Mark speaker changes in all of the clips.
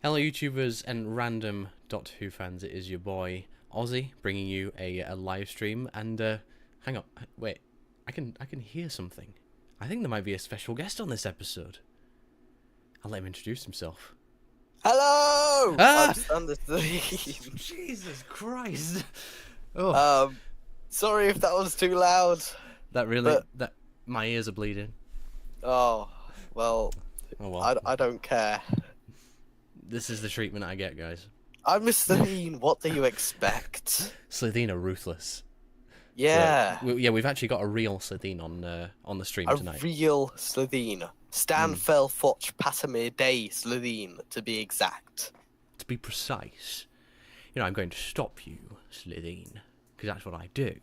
Speaker 1: Hello, YouTubers and random Doctor Who fans. It is your boy Ozzy bringing you a live stream. And hang on, wait, I can hear something. I think there might be a special guest on this episode. I'll let him introduce himself.
Speaker 2: Hello!
Speaker 1: Ah!
Speaker 2: I'm Standard Theme.
Speaker 1: Jesus Christ! Oh,
Speaker 2: Sorry if that was too loud.
Speaker 1: that really that my ears are bleeding.
Speaker 2: Oh, well,
Speaker 1: Oh well,
Speaker 2: I don't care.
Speaker 1: this is the treatment I get, guys.
Speaker 2: I'm Mr. Bean. What do you expect?
Speaker 1: Slitheen are ruthless.
Speaker 2: Yeah,
Speaker 1: So, we've actually got a real Slitheen on the stream
Speaker 2: a
Speaker 1: tonight.
Speaker 2: real Slitheen. Stan Fel Foch Patamir Day Slitheen, to be exact.
Speaker 1: To be precise, I'm going to stop you, Slitheen, because that's what I do.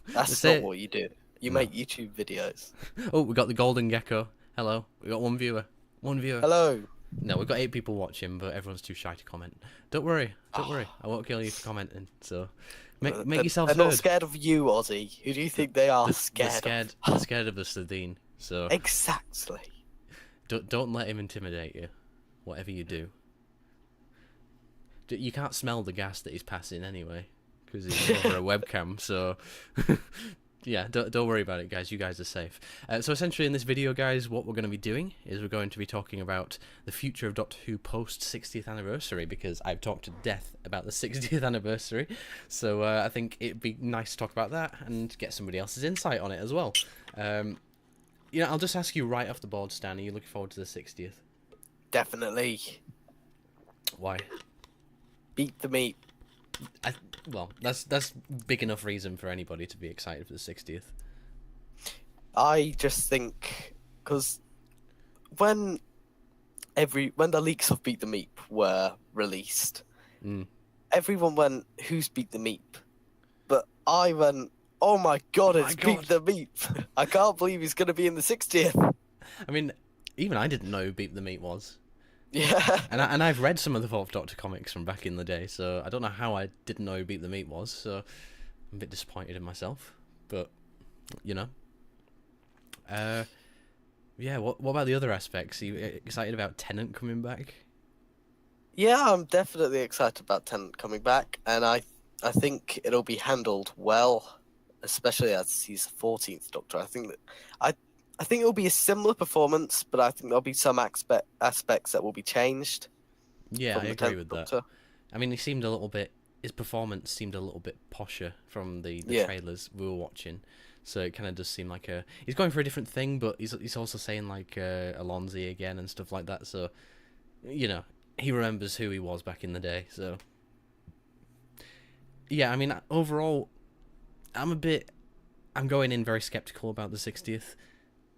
Speaker 2: That's not what you do. You make YouTube videos.
Speaker 1: Oh, we got the golden gecko. Hello. We got one viewer. One viewer.
Speaker 2: Hello.
Speaker 1: No, we've got 8 people watching, but everyone's too shy to comment. Don't worry. Don't worry. I won't kill you for commenting. So, make yourselves
Speaker 2: They're
Speaker 1: heard.
Speaker 2: not scared of you, Ozzy. Who do you think they are scared of?
Speaker 1: They're scared of the Slitheen. So
Speaker 2: Exactly.
Speaker 1: don't let him intimidate you. Whatever you do. You can't smell the gas that he's passing anyway, because he's over a webcam. So. Yeah, don't worry about it, guys. You guys are safe. So essentially in this video, guys, what we're going to be doing is we're going to be talking about the future of Doctor Who post 60th anniversary, because I've talked to death about the 60th anniversary. So I think it'd be nice to talk about that and get somebody else's insight on it as well. I'll just ask you right off the board, Stan, are you looking forward to the 60th?
Speaker 2: Definitely.
Speaker 1: Why?
Speaker 2: Beat the meat.
Speaker 1: Well, that's big enough reason for anybody to be excited for the 60th.
Speaker 2: I just think because when the leaks of Beat the Meep were released, everyone went, "Who's Beat the Meep?" But I went, "Oh my god, it's Beat the Meep! I can't believe he's gonna be in the 60th."
Speaker 1: I mean, even I didn't know who Beat the Meat was.
Speaker 2: Yeah.
Speaker 1: And I've read some of the Fourth Doctor comics from back in the day, so I don't know how I didn't know who Beat the Meat was, so I'm a bit disappointed in myself. But, yeah, what about the other aspects? Are you excited about Tennant coming back?
Speaker 2: Yeah, I'm definitely excited about Tennant coming back, and I think it'll be handled well, especially as he's the 14th Doctor. I think it'll be a similar performance, but I think there'll be some aspects that will be changed.
Speaker 1: Yeah, I agree with
Speaker 2: Doctor.
Speaker 1: that. I mean, his performance seemed a little bit posher from the trailers we were watching. So it kind of does seem like he's going for a different thing, but he's also saying like Alonzi again and stuff like that. So, he remembers who he was back in the day. So, yeah, I mean, overall, I'm going in very skeptical about the 60th.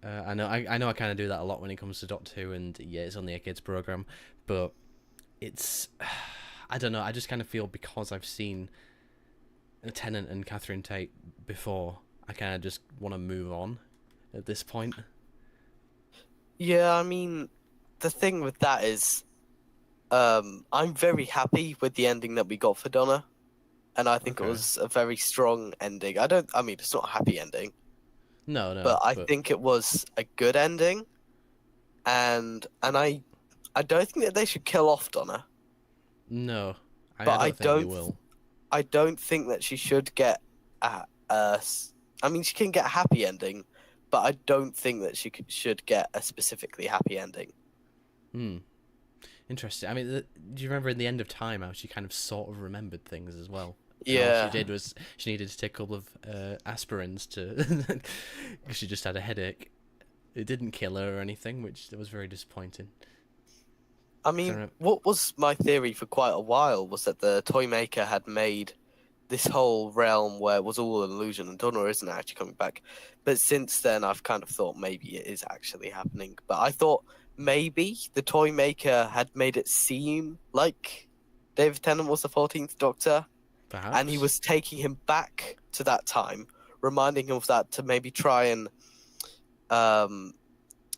Speaker 1: I know I kind of do that a lot when it comes to Doctor Who, and yeah, it's only a kids program, but it's I don't know. I just kind of feel because I've seen Tennant and Catherine Tate before, I kind of just want to move on at this point.
Speaker 2: Yeah, I mean, the thing with that is, I'm very happy with the ending that we got for Donna, and I think it was a very strong ending. I mean, it's not a happy ending.
Speaker 1: No.
Speaker 2: But I think it was a good ending, and I don't think that they should kill off Donna.
Speaker 1: No, I
Speaker 2: but
Speaker 1: don't think they will.
Speaker 2: I don't think that she should get I mean, she can get a happy ending, but I don't think that she should get a specifically happy ending.
Speaker 1: Interesting. I mean, do you remember in the End of Time how she kind of sort of remembered things as well?
Speaker 2: Yeah.
Speaker 1: All she did was she needed to take a couple of aspirins because she just had a headache. It didn't kill her or anything, which was very disappointing.
Speaker 2: I mean, what was my theory for quite a while was that the Toymaker had made this whole realm where it was all an illusion and Donna isn't actually coming back. But since then, I've kind of thought maybe it is actually happening. But I thought maybe the Toymaker had made it seem like David Tennant was the 14th Doctor.
Speaker 1: Perhaps.
Speaker 2: And he was taking him back to that time, reminding him of that to maybe try and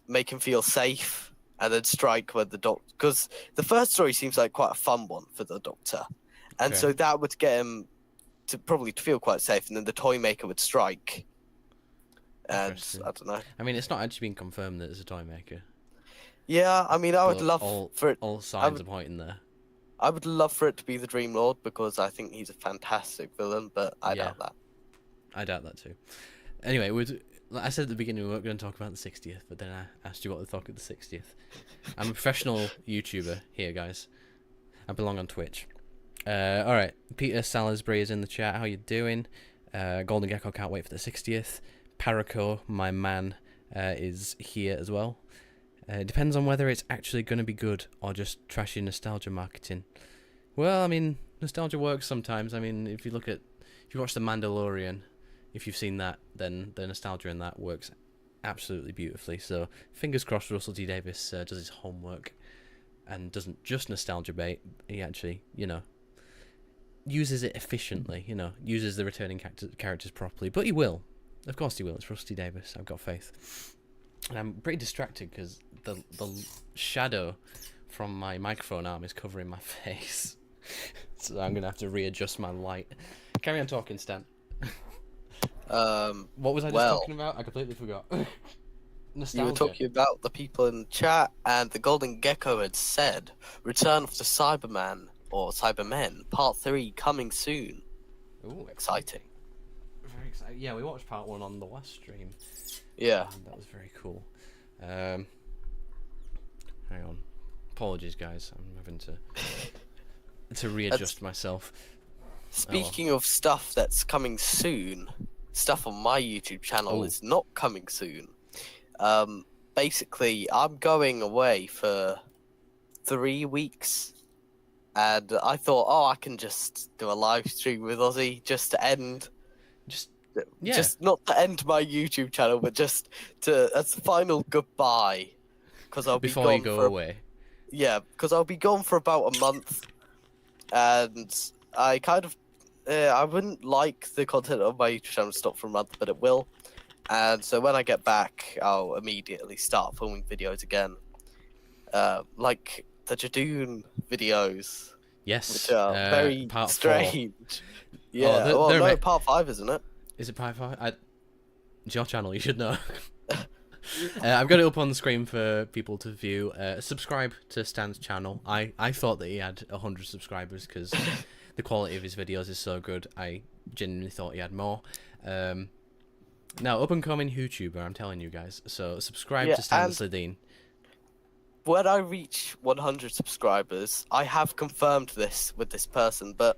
Speaker 2: make him feel safe, and then strike when the Doctor... Because the first story seems like quite a fun one for the Doctor. And so that would get him to probably feel quite safe, and then the Toymaker would strike. And I don't know.
Speaker 1: I mean, it's not actually been confirmed that it's a Toymaker.
Speaker 2: Yeah, I mean, I would
Speaker 1: But
Speaker 2: love for it.
Speaker 1: all
Speaker 2: I
Speaker 1: signs
Speaker 2: would,
Speaker 1: are pointing there.
Speaker 2: I would love for it to be the Dream Lord because I think he's a fantastic villain, but I
Speaker 1: Yeah,
Speaker 2: doubt that.
Speaker 1: I doubt that too. Anyway, like I said at the beginning, we weren't going to talk about the 60th, but then I asked you what to talk at the 60th. I'm a professional YouTuber here, guys. I belong on Twitch. All right, Peter Salisbury is in the chat. How you doing? Golden Gecko can't wait for the 60th. Paraco, my man, is here as well. It depends on whether it's actually going to be good or just trashy nostalgia marketing. Well, I mean, nostalgia works sometimes. I mean, if you watch The Mandalorian, if you've seen that, then the nostalgia in that works absolutely beautifully. So fingers crossed Russell T Davies does his homework and doesn't just nostalgia bait. He actually, uses it efficiently, uses the returning characters properly. But he will. Of course he will. It's Rusty Davis. I've got faith. And I'm pretty distracted because the shadow from my microphone arm is covering my face. So I'm going to have to readjust my light. Carry on talking, Stan. What was I just talking about? I completely forgot. Nostalgia.
Speaker 2: You were talking about the people in the chat, and the Golden Gecko had said, Return of the Cyberman, or Cybermen, Part 3 coming soon.
Speaker 1: Ooh,
Speaker 2: exciting.
Speaker 1: Very exciting. Yeah, we watched part 1 on the last stream.
Speaker 2: Yeah.
Speaker 1: That was very cool. Hang on. Apologies, guys. I'm having to readjust myself.
Speaker 2: Speaking of stuff that's coming soon, stuff on my YouTube channel is not coming soon. Basically, I'm going away for 3 weeks, and I thought, I can just do a live stream with Ozzy just to end. Just not to end my YouTube channel, but just as a final goodbye, because I'll be
Speaker 1: before
Speaker 2: gone
Speaker 1: you go away.
Speaker 2: Yeah, because I'll be gone for about a month, and I kind of I wouldn't like the content of my YouTube channel to stop for a month, but it will. And so when I get back, I'll immediately start filming videos again, like the Jadoon videos.
Speaker 1: Yes,
Speaker 2: which are very
Speaker 1: part
Speaker 2: strange.
Speaker 1: 4.
Speaker 2: Yeah, part 5, isn't it?
Speaker 1: Is it part 5? It's your channel, you should know. I've got it up on the screen for people to view. Subscribe to Stan's channel. I thought that he had 100 subscribers because the quality of his videos is so good. I genuinely thought he had more. Now, up-and-coming YouTuber, I'm telling you guys. So subscribe to Stan Sladine.
Speaker 2: When I reach 100 subscribers, I have confirmed this with this person, but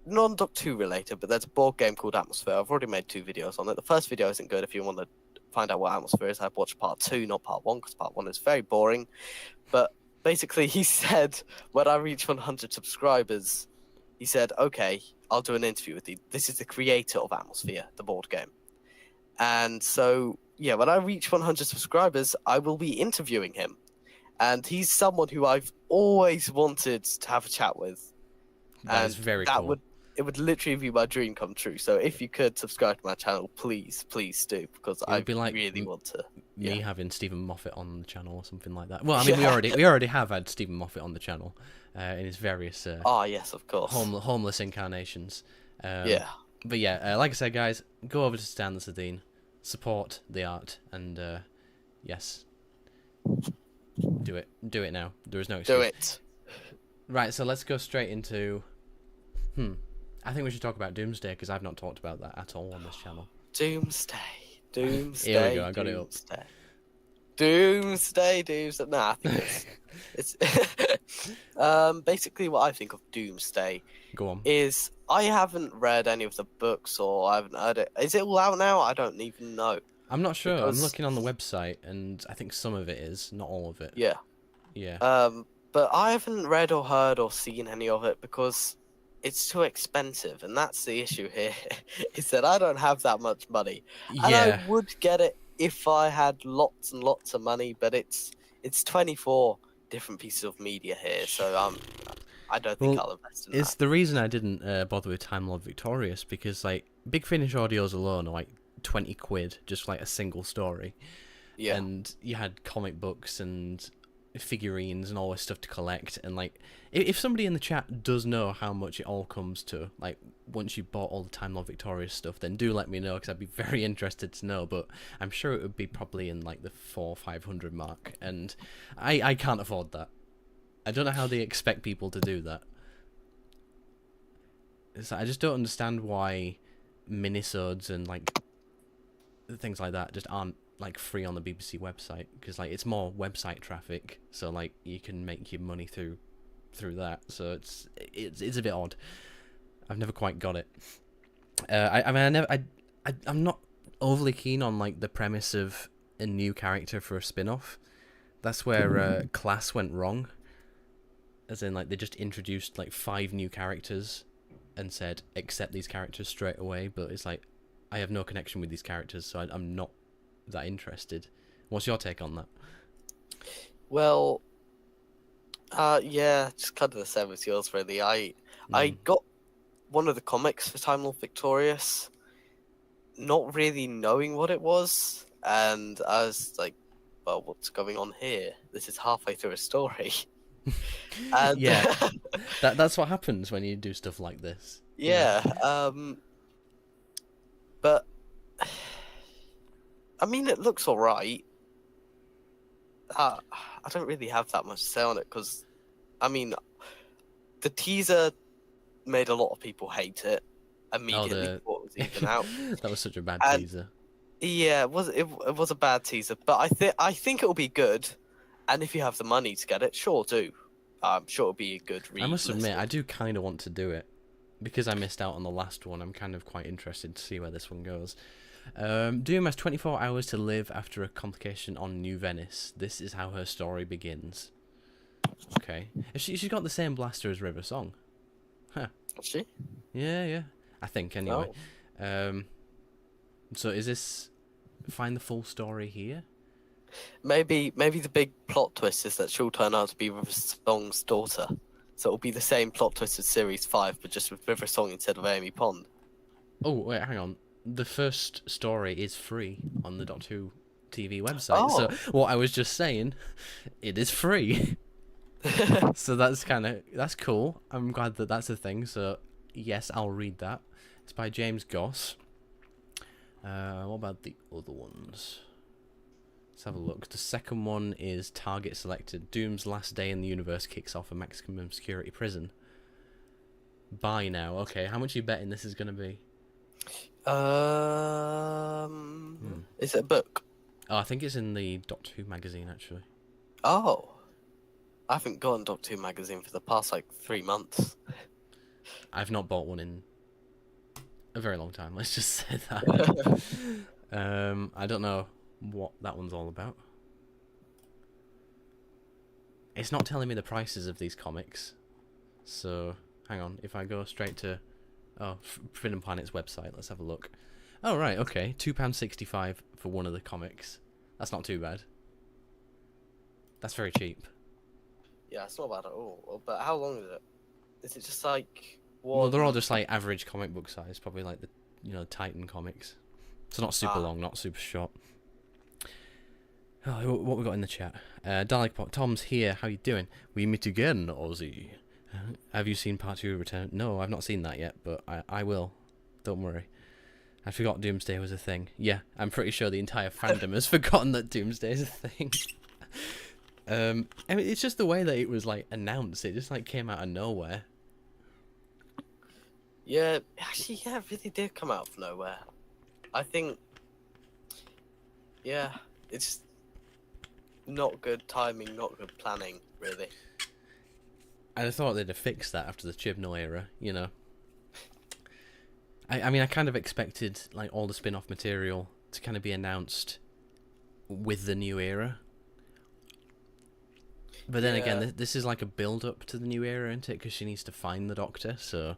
Speaker 2: non-Doctor Who related, but there's a board game called Atmosphere. I've already made 2 videos on it. The first video isn't good. If you want to find out what Atmosphere is, I've watched part 2, not part 1, because part 1 is very boring. But basically, he said, when I reach 100 subscribers, he said, okay, I'll do an interview with you. This is the creator of Atmosphere, the board game. And so, yeah, when I reach 100 subscribers, I will be interviewing him. And he's someone who I've always wanted to have a chat with.
Speaker 1: That is very cool.
Speaker 2: It would literally be my dream come true. So if you could subscribe to my channel, please do, because I really want to.
Speaker 1: Me having Stephen Moffat on the channel or something like that. Well, I mean, we already have had Stephen Moffat on the channel in his various
Speaker 2: yes, of course,
Speaker 1: homeless incarnations.
Speaker 2: Yeah.
Speaker 1: But yeah, like I said, guys, go over to Stan Sladine, support the art, and yes, do it now. There is no excuse.
Speaker 2: Do it. Right,
Speaker 1: so let's go straight into. I think we should talk about Doomsday because I've not talked about that at all on this channel.
Speaker 2: Doomsday.
Speaker 1: Here we go. I got it up.
Speaker 2: Doomsday. Nah, I think it's basically what I think of Doomsday.
Speaker 1: Go on.
Speaker 2: Is I haven't read any of the books or I haven't heard it. Is it all out now? I don't even know.
Speaker 1: I'm not sure. I'm looking on the website and I think some of it is, not all of it.
Speaker 2: Yeah.
Speaker 1: Yeah.
Speaker 2: But I haven't read or heard or seen any of it because it's too expensive, and that's the issue here. Is that I don't have that much money, and I would get it if I had lots and lots of money. But it's 24 different pieces of media here, so I don't think I'll invest in that.
Speaker 1: It's the reason I didn't bother with Time Lord Victorious because like Big Finish audios alone are like 20 quid just like a single story.
Speaker 2: Yeah,
Speaker 1: and you had comic books and figurines and all this stuff to collect. And like, if somebody in the chat does know how much it all comes to, like, once you bought all the Time Lord Victorious stuff, then do let me know, because I'd be very interested to know. But I'm sure it would be probably in like the 400-500 mark, and I can't afford that. I don't know how they expect people to do that. I just don't understand why minisodes and like things like that just aren't like free on the BBC website, because like it's more website traffic, so like you can make your money through that. So it's a bit odd. I've never quite got it. I'm not overly keen on like the premise of a new character for a spin-off. That's where Class went wrong. As in, like, they just introduced like 5 new characters and said accept these characters straight away, but it's like I have no connection with these characters, so I'm not that interested. What's your take on that?
Speaker 2: Well, yeah, just kind of the same as yours, really. I got one of the comics for Time Lord Victorious, not really knowing what it was, and I was like, well, what's going on here? This is halfway through a story. And
Speaker 1: yeah, that's what happens when you do stuff like this.
Speaker 2: Yeah, but I mean, it looks alright. I don't really have that much to say on it, because, I mean, the teaser made a lot of people hate it immediately before it was even out.
Speaker 1: That was such a bad teaser.
Speaker 2: Yeah, it was a bad teaser, but I think it'll be good, and if you have the money to get it, sure do. I'm sure it'll be a good read.
Speaker 1: I must admit, I do kind of want to do it, because I missed out on the last one. I'm kind of quite interested to see where this one goes. Doom has 24 hours to live after a complication on New Venice. This is how her story begins. Okay. She's got the same blaster as River Song. Huh.
Speaker 2: Is she?
Speaker 1: Yeah. I think, anyway.
Speaker 2: Oh.
Speaker 1: So is this... Find the full story here?
Speaker 2: Maybe the big plot twist is that she'll turn out to be River Song's daughter. So it'll be the same plot twist as Series 5, but just with River Song instead of Amy Pond.
Speaker 1: Oh, wait, hang on. The first story is free on the Doctor Who TV website. Oh. So what I was just saying, it is free. So that's cool. I'm glad that that's a thing. So yes, I'll read that. It's by James Goss. What about the other ones? Let's have a look. The second one is target selected. Doom's last day in the universe kicks off a maximum security prison. Buy now. Okay, how much are you betting this is going to be?
Speaker 2: Is it a book?
Speaker 1: Oh, I think it's in the Doctor Who magazine, actually.
Speaker 2: Oh. I haven't gotten Doctor Who magazine for the past, 3 months.
Speaker 1: I've not bought one in a very long time, let's just say that. I don't know what that one's all about. It's not telling me the prices of these comics. So, hang on. If I go straight to... Oh, Forbidden Planet's website. Let's have a look. Oh, right, okay. £2.65 for one of the comics. That's not too bad. That's very cheap.
Speaker 2: Yeah, it's not bad at all. But how long is it? Is it just one...
Speaker 1: Well, they're all just average comic book size. Probably like the Titan comics. So not super long, not super short. Oh, what we got in the chat? Dalek Pot, Tom's here. How you doing? We meet again, Aussie. Have you seen Part 2 Return? No, I've not seen that yet, but I will. Don't worry. I forgot Doomsday was a thing. Yeah, I'm pretty sure the entire fandom has forgotten that Doomsday is a thing. I mean, it's just the way that it was announced. It just came out of nowhere.
Speaker 2: Yeah, actually, yeah, it really did come out of nowhere. I think, yeah, it's not good timing, not good planning, really.
Speaker 1: I thought they'd have fixed that after the Chibnall era, you know. I mean, I kind of expected all the spin-off material to kind of be announced with the new era. But then again, this is like a build-up to the new era, isn't it? Because she needs to find the Doctor, so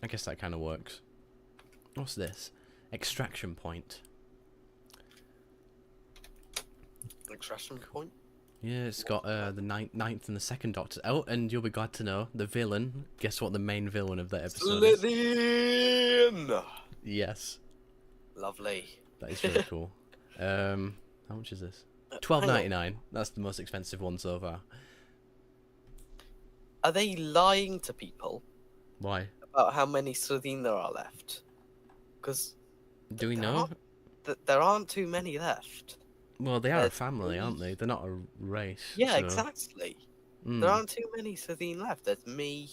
Speaker 1: I guess that kind of works. What's this? Extraction point.
Speaker 2: Extraction point?
Speaker 1: Yeah, it's got the ninth and the second Doctor. Oh, and you'll be glad to know, the villain. Guess what the main villain of that episode is?
Speaker 2: Slithin!
Speaker 1: Yes.
Speaker 2: Lovely.
Speaker 1: That is really cool. How much is this? $12.99. That's the most expensive one so far.
Speaker 2: Are they lying to people?
Speaker 1: Why?
Speaker 2: About how many sardines there are left? Because
Speaker 1: do we know?
Speaker 2: There aren't too many left.
Speaker 1: Well, they are a family, aren't they? They're not a race.
Speaker 2: Yeah,
Speaker 1: so...
Speaker 2: exactly. There aren't too many sardines left. There's me.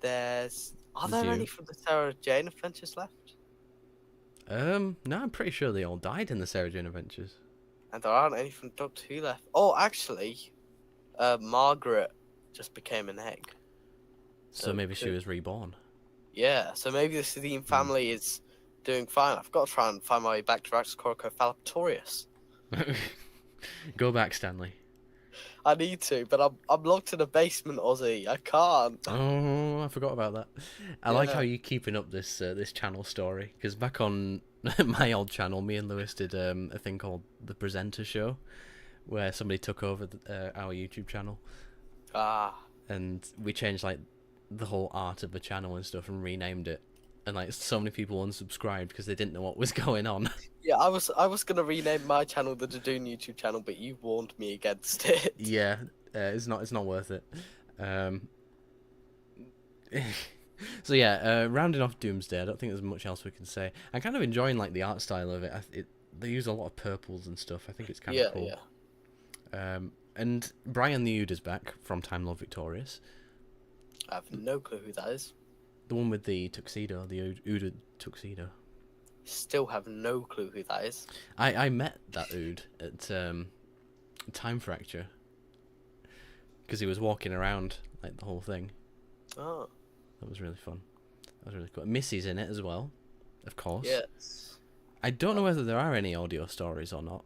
Speaker 2: Are there any from the Sarah Jane Adventures left?
Speaker 1: No, I'm pretty sure they all died in the Sarah Jane Adventures.
Speaker 2: And there aren't any from Doctor Who left. Oh, actually, Margaret just became an egg.
Speaker 1: So maybe she was reborn.
Speaker 2: Yeah, so maybe the Sardine family is doing fine. I've got to try and find my way back to Rax Coracophalaptorius.
Speaker 1: Go back, Stanley.
Speaker 2: I need to, but I'm locked in a basement, Ozzy. I can't.
Speaker 1: Oh, I forgot about that. I like how you're keeping up this this channel story, because back on my old channel, me and Lewis did a thing called The Presenter Show, where somebody took over our YouTube channel. And we changed like the whole art of the channel and stuff and renamed it. And like so many people unsubscribed because they didn't know what was going on.
Speaker 2: Yeah, I was gonna rename my channel the Jadoon YouTube channel, but you warned me against it.
Speaker 1: Yeah, it's not worth it. So yeah, rounding off Doomsday, I don't think there's much else we can say. I'm kind of enjoying like the art style of it. They use a lot of purples and stuff. I think it's kind of cool. Yeah. And Brian the Ood is back from Time Lord Victorious.
Speaker 2: I have no clue who that is.
Speaker 1: The one with the tuxedo, the Ood tuxedo.
Speaker 2: Still have no clue who that is.
Speaker 1: I met that Ood at Time Fracture because he was walking around like the whole thing.
Speaker 2: Oh,
Speaker 1: that was really fun. That was really cool. Missy's in it as well, of course.
Speaker 2: Yes.
Speaker 1: I don't know whether there are any audio stories or not.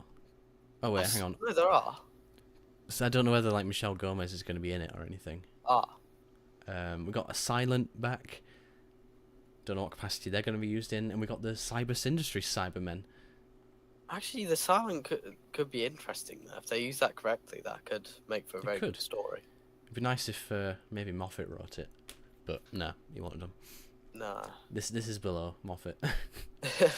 Speaker 1: Oh wait, hang on.
Speaker 2: No, there are.
Speaker 1: So I don't know whether like Michelle Gomez is going to be in it or anything. We got a Silent back. Don't know what capacity they're going to be used in, and we got the Cyber Industry Cybermen.
Speaker 2: Actually, the Silent could be interesting though. If they use that correctly, that could make for a very good story. It'd
Speaker 1: be nice if maybe Moffat wrote it, but no, he won't have done.
Speaker 2: Nah.
Speaker 1: This is below Moffat. But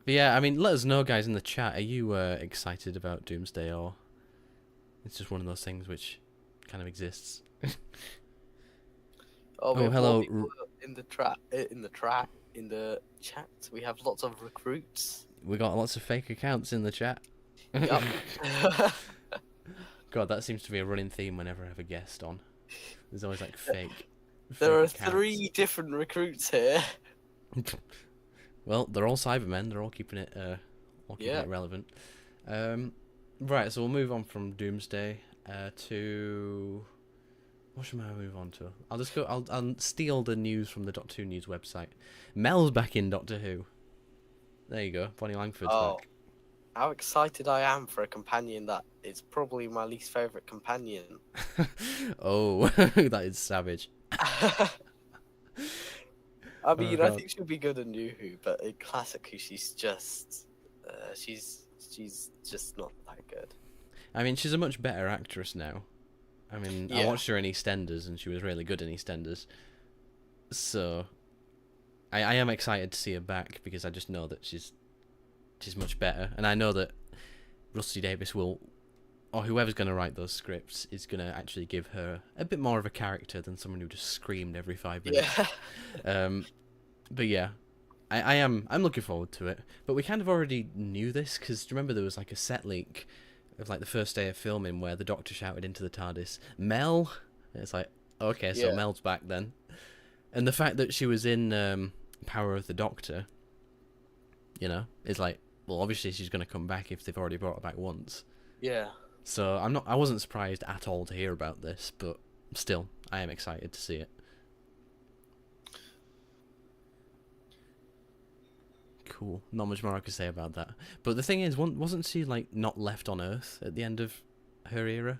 Speaker 1: yeah, I mean, let us know, guys, in the chat. Are you excited about Doomsday, or it's just one of those things which kind of exists?
Speaker 2: Hello. In the chat, we have lots of recruits.
Speaker 1: We got lots of fake accounts in the chat.
Speaker 2: Yep.
Speaker 1: God, that seems to be a running theme whenever I have a guest on. There's always like fake.
Speaker 2: There are
Speaker 1: accounts.
Speaker 2: 3 different recruits here.
Speaker 1: Well, they're all Cybermen. They're all keeping it, it relevant. Right, so we'll move on from Doomsday to. What should I move on to? I'll just go. I'll steal the news from the Doctor Who news website. Mel's back in Doctor Who. There you go. Bonnie Langford's back.
Speaker 2: How excited I am for a companion that is probably my least favourite companion.
Speaker 1: Oh, that is savage.
Speaker 2: I mean, I think she'll be good in New Who, but in Classic Who, she's just not that good.
Speaker 1: I mean, she's a much better actress now. I mean, I watched her in EastEnders, and she was really good in EastEnders. So, I am excited to see her back because I just know that she's much better, and I know that Rusty Davies will, or whoever's going to write those scripts, is going to actually give her a bit more of a character than someone who just screamed every 5 minutes. Yeah. But yeah, I'm looking forward to it. But we kind of already knew this because remember there was like a set leak of like the first day of filming where the Doctor shouted into the TARDIS, "Mel," and it's like, okay, so Mel's back then. And the fact that she was in Power of the Doctor, you know, is like, well, obviously she's going to come back if they've already brought her back once.
Speaker 2: Yeah.
Speaker 1: So I wasn't surprised at all to hear about this, but still, I am excited to see it. Cool. Not much more I could say about that. But the thing is, wasn't she like not left on Earth at the end of her era?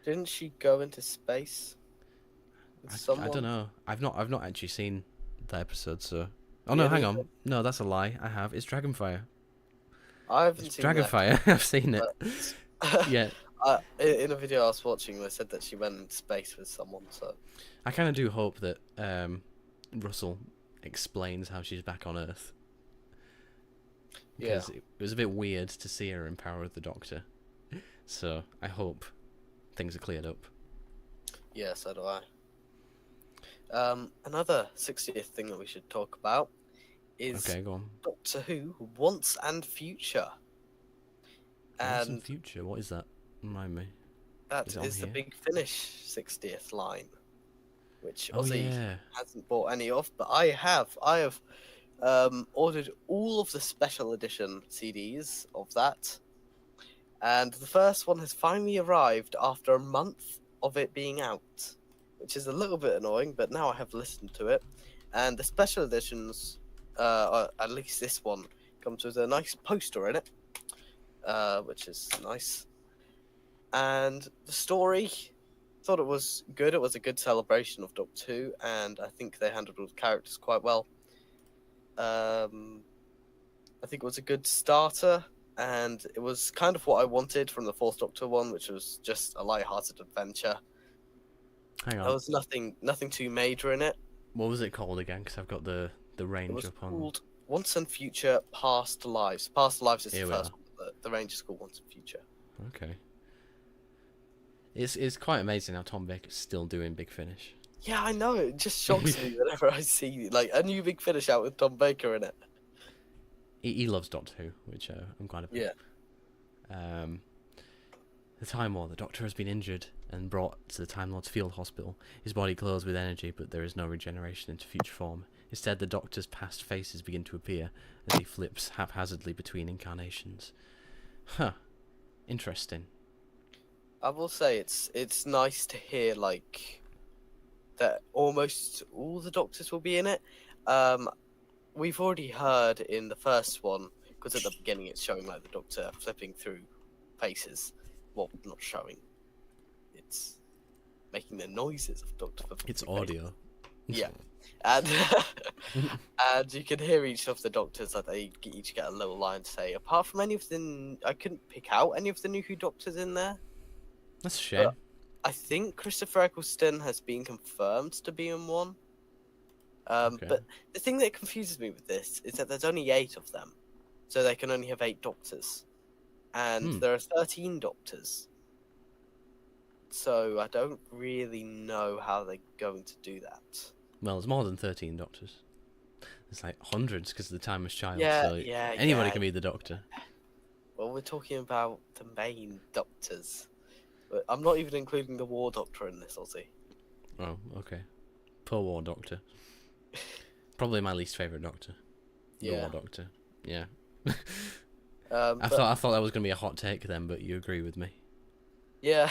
Speaker 2: Didn't she go into space?
Speaker 1: I don't know. I've not actually seen that episode, so. Oh no, hang on. No, that's a lie. I have. It's Dragonfire.
Speaker 2: I haven't seen
Speaker 1: Dragonfire. I've seen it. Yeah.
Speaker 2: In a video I was watching, they said that she went into space with someone. So.
Speaker 1: I kind of do hope that Russell explains how she's back on Earth. because it was a bit weird to see her in Power of the Doctor. So I hope things are cleared up.
Speaker 2: Yeah, so do I. Another 60th thing that we should talk about is
Speaker 1: Go on.
Speaker 2: Doctor Who Once and Future.
Speaker 1: Once and Future, what is that? Remind me.
Speaker 2: That is the Big Finish 60th line, which Ozzy hasn't bought any of, but I have. I have ordered all of the special edition CDs of that, and the first one has finally arrived after a month of it being out, which is a little bit annoying, but now I have listened to it. And the special editions, at least this one, comes with a nice poster in it, which is nice. And the story, thought it was good. It was a good celebration of Doctor Who, and I think they handled all the characters quite well. I think it was a good starter, and it was kind of what I wanted from the Fourth Doctor one, which was just a light-hearted adventure.
Speaker 1: Hang on.
Speaker 2: There was nothing too major in it.
Speaker 1: What was it called again? Because I've got the range up on.
Speaker 2: It was called Once and Future Past Lives. Past Lives is the first one. The range is called Once and Future.
Speaker 1: Okay. It's quite amazing how Tom Baker's still doing Big Finish.
Speaker 2: Yeah, I know. It just shocks me whenever I see like a new Big Finish out with Tom Baker in it.
Speaker 1: He loves Doctor Who, which I'm glad about.
Speaker 2: Yeah.
Speaker 1: The Time War, the Doctor has been injured and brought to the Time Lord's field hospital. His body glows with energy, but there is no regeneration into future form. Instead, the Doctor's past faces begin to appear as he flips haphazardly between incarnations. Huh. Interesting.
Speaker 2: I will say it's nice to hear like that almost all the Doctors will be in it. We've already heard in the first one, because at the beginning it's showing like the Doctor flipping through faces. Well, not showing. It's making the noises of Doctor flipping
Speaker 1: It's
Speaker 2: through
Speaker 1: audio.
Speaker 2: faces. Yeah. And and you can hear each of the Doctors that they each get a little line to say. Apart from any of the, I couldn't pick out any of the new Who Doctors in there.
Speaker 1: That's a shame.
Speaker 2: I think Christopher Eccleston has been confirmed to be in one. But the thing that confuses me with this is that there's only 8 of them, so they can only have 8 Doctors, and there are 13 Doctors. So I don't really know how they're going to do that.
Speaker 1: Well, there's more than 13 Doctors. There's like hundreds because of the Timeless Child.
Speaker 2: Yeah,
Speaker 1: anybody can be the Doctor.
Speaker 2: Well, we're talking about the main Doctors. But I'm not even including the War Doctor in this, Ozzy.
Speaker 1: Oh, okay. Poor War Doctor. Probably my least favourite Doctor. The War Doctor. Yeah. I thought that was going to be a hot take then, but you agree with me.
Speaker 2: Yeah.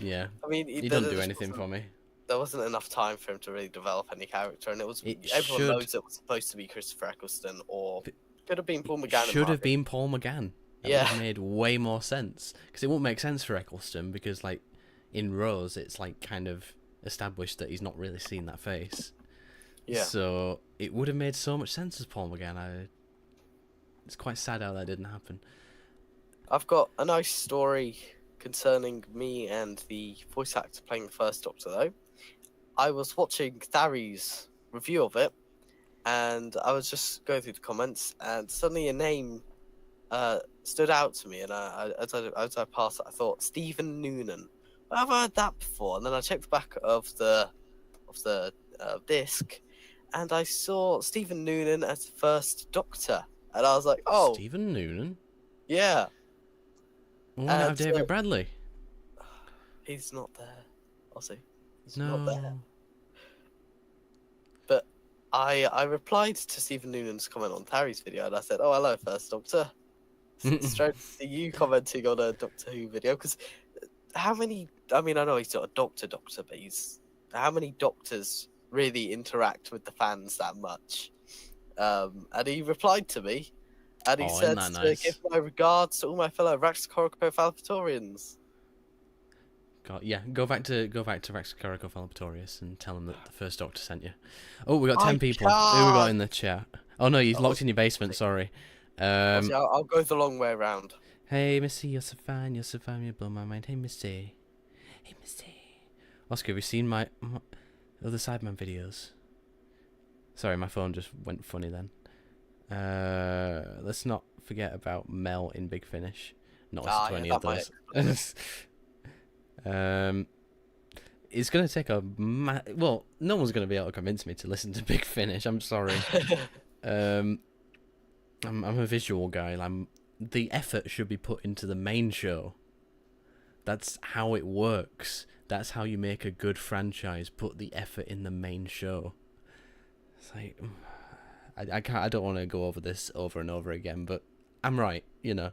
Speaker 1: Yeah.
Speaker 2: I mean,
Speaker 1: he doesn't do anything for me.
Speaker 2: There wasn't enough time for him to really develop any character, and everyone knows it was supposed to be Christopher Eccleston, or could have been Paul McGann.
Speaker 1: Should have been Paul McGann. That would have made way more sense, because it won't make sense for Eccleston, because like in Rose it's like kind of established that he's not really seen that face. Yeah. So it would have made so much sense as Paul McGann. It's quite sad how that didn't happen. I've
Speaker 2: got a nice story concerning me and the voice actor playing the first Doctor, though. I was watching Tharry's review of it, and I was just going through the comments, and suddenly a name stood out to me, and as I passed it, I thought Stephen Noonan. I've heard that before, and then I checked the back of the disc, and I saw Stephen Noonan as the first Doctor, and I was like, "Oh,
Speaker 1: Stephen Noonan."
Speaker 2: Yeah.
Speaker 1: Well, why not have David Bradley?
Speaker 2: He's not there. I'll see. He's
Speaker 1: not
Speaker 2: there. But I replied to Stephen Noonan's comment on Terry's video, and I said, "Oh, hello, First Doctor." Straight to you commenting on a Doctor Who video, because how many? I mean, I know he's not a Doctor, but how many Doctors really interact with the fans that much? And he replied to me, and he said to give my regards to all my fellow Rax Corico Falpatorians.
Speaker 1: God, yeah, go back to Rax Corico Falpatorius and tell them that the First Doctor sent you. Oh, we got 10 people. Who we got in the chat? Oh no, you're locked in your basement. Sorry.
Speaker 2: I'll go the long way around.
Speaker 1: Hey, Missy, you're so fine, you blow my mind. Hey, Missy. Oscar, have you seen my other Sideman videos? Sorry, my phone just went funny then. Let's not forget about Mel in Big Finish. Not listen to any of those. It's gonna take a well, no one's gonna be able to convince me to listen to Big Finish. I'm sorry. I'm a visual guy. The effort should be put into the main show. That's how it works. That's how you make a good franchise. Put the effort in the main show. It's like I don't want to go over this over and over again, but I'm right, you know.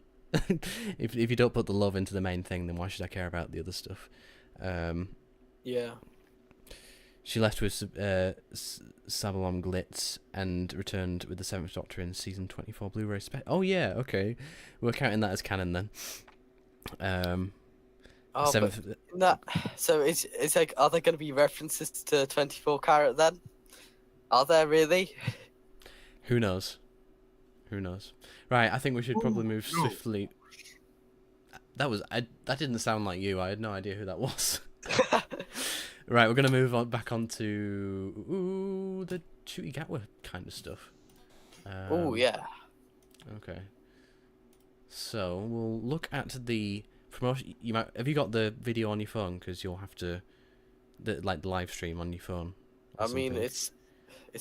Speaker 1: if you don't put the love into the main thing, then why should I care about the other stuff?
Speaker 2: Yeah.
Speaker 1: She left with Sabalom Glitz and returned with the Seventh Doctor in season 24 Blu-ray special. Oh yeah, okay, we're counting that as canon then.
Speaker 2: So it's like, are there going to be references to 24 Carat then? Are there really?
Speaker 1: Who knows? Right, I think we should probably move swiftly. That didn't sound like you. I had no idea who that was. Right, we're gonna move on back onto the Ncuti Gatwa kind of stuff.
Speaker 2: Oh yeah.
Speaker 1: Okay. So we'll look at the promotion. Have you got the video on your phone? Because you'll have to, the live stream on your phone.
Speaker 2: I mean, it's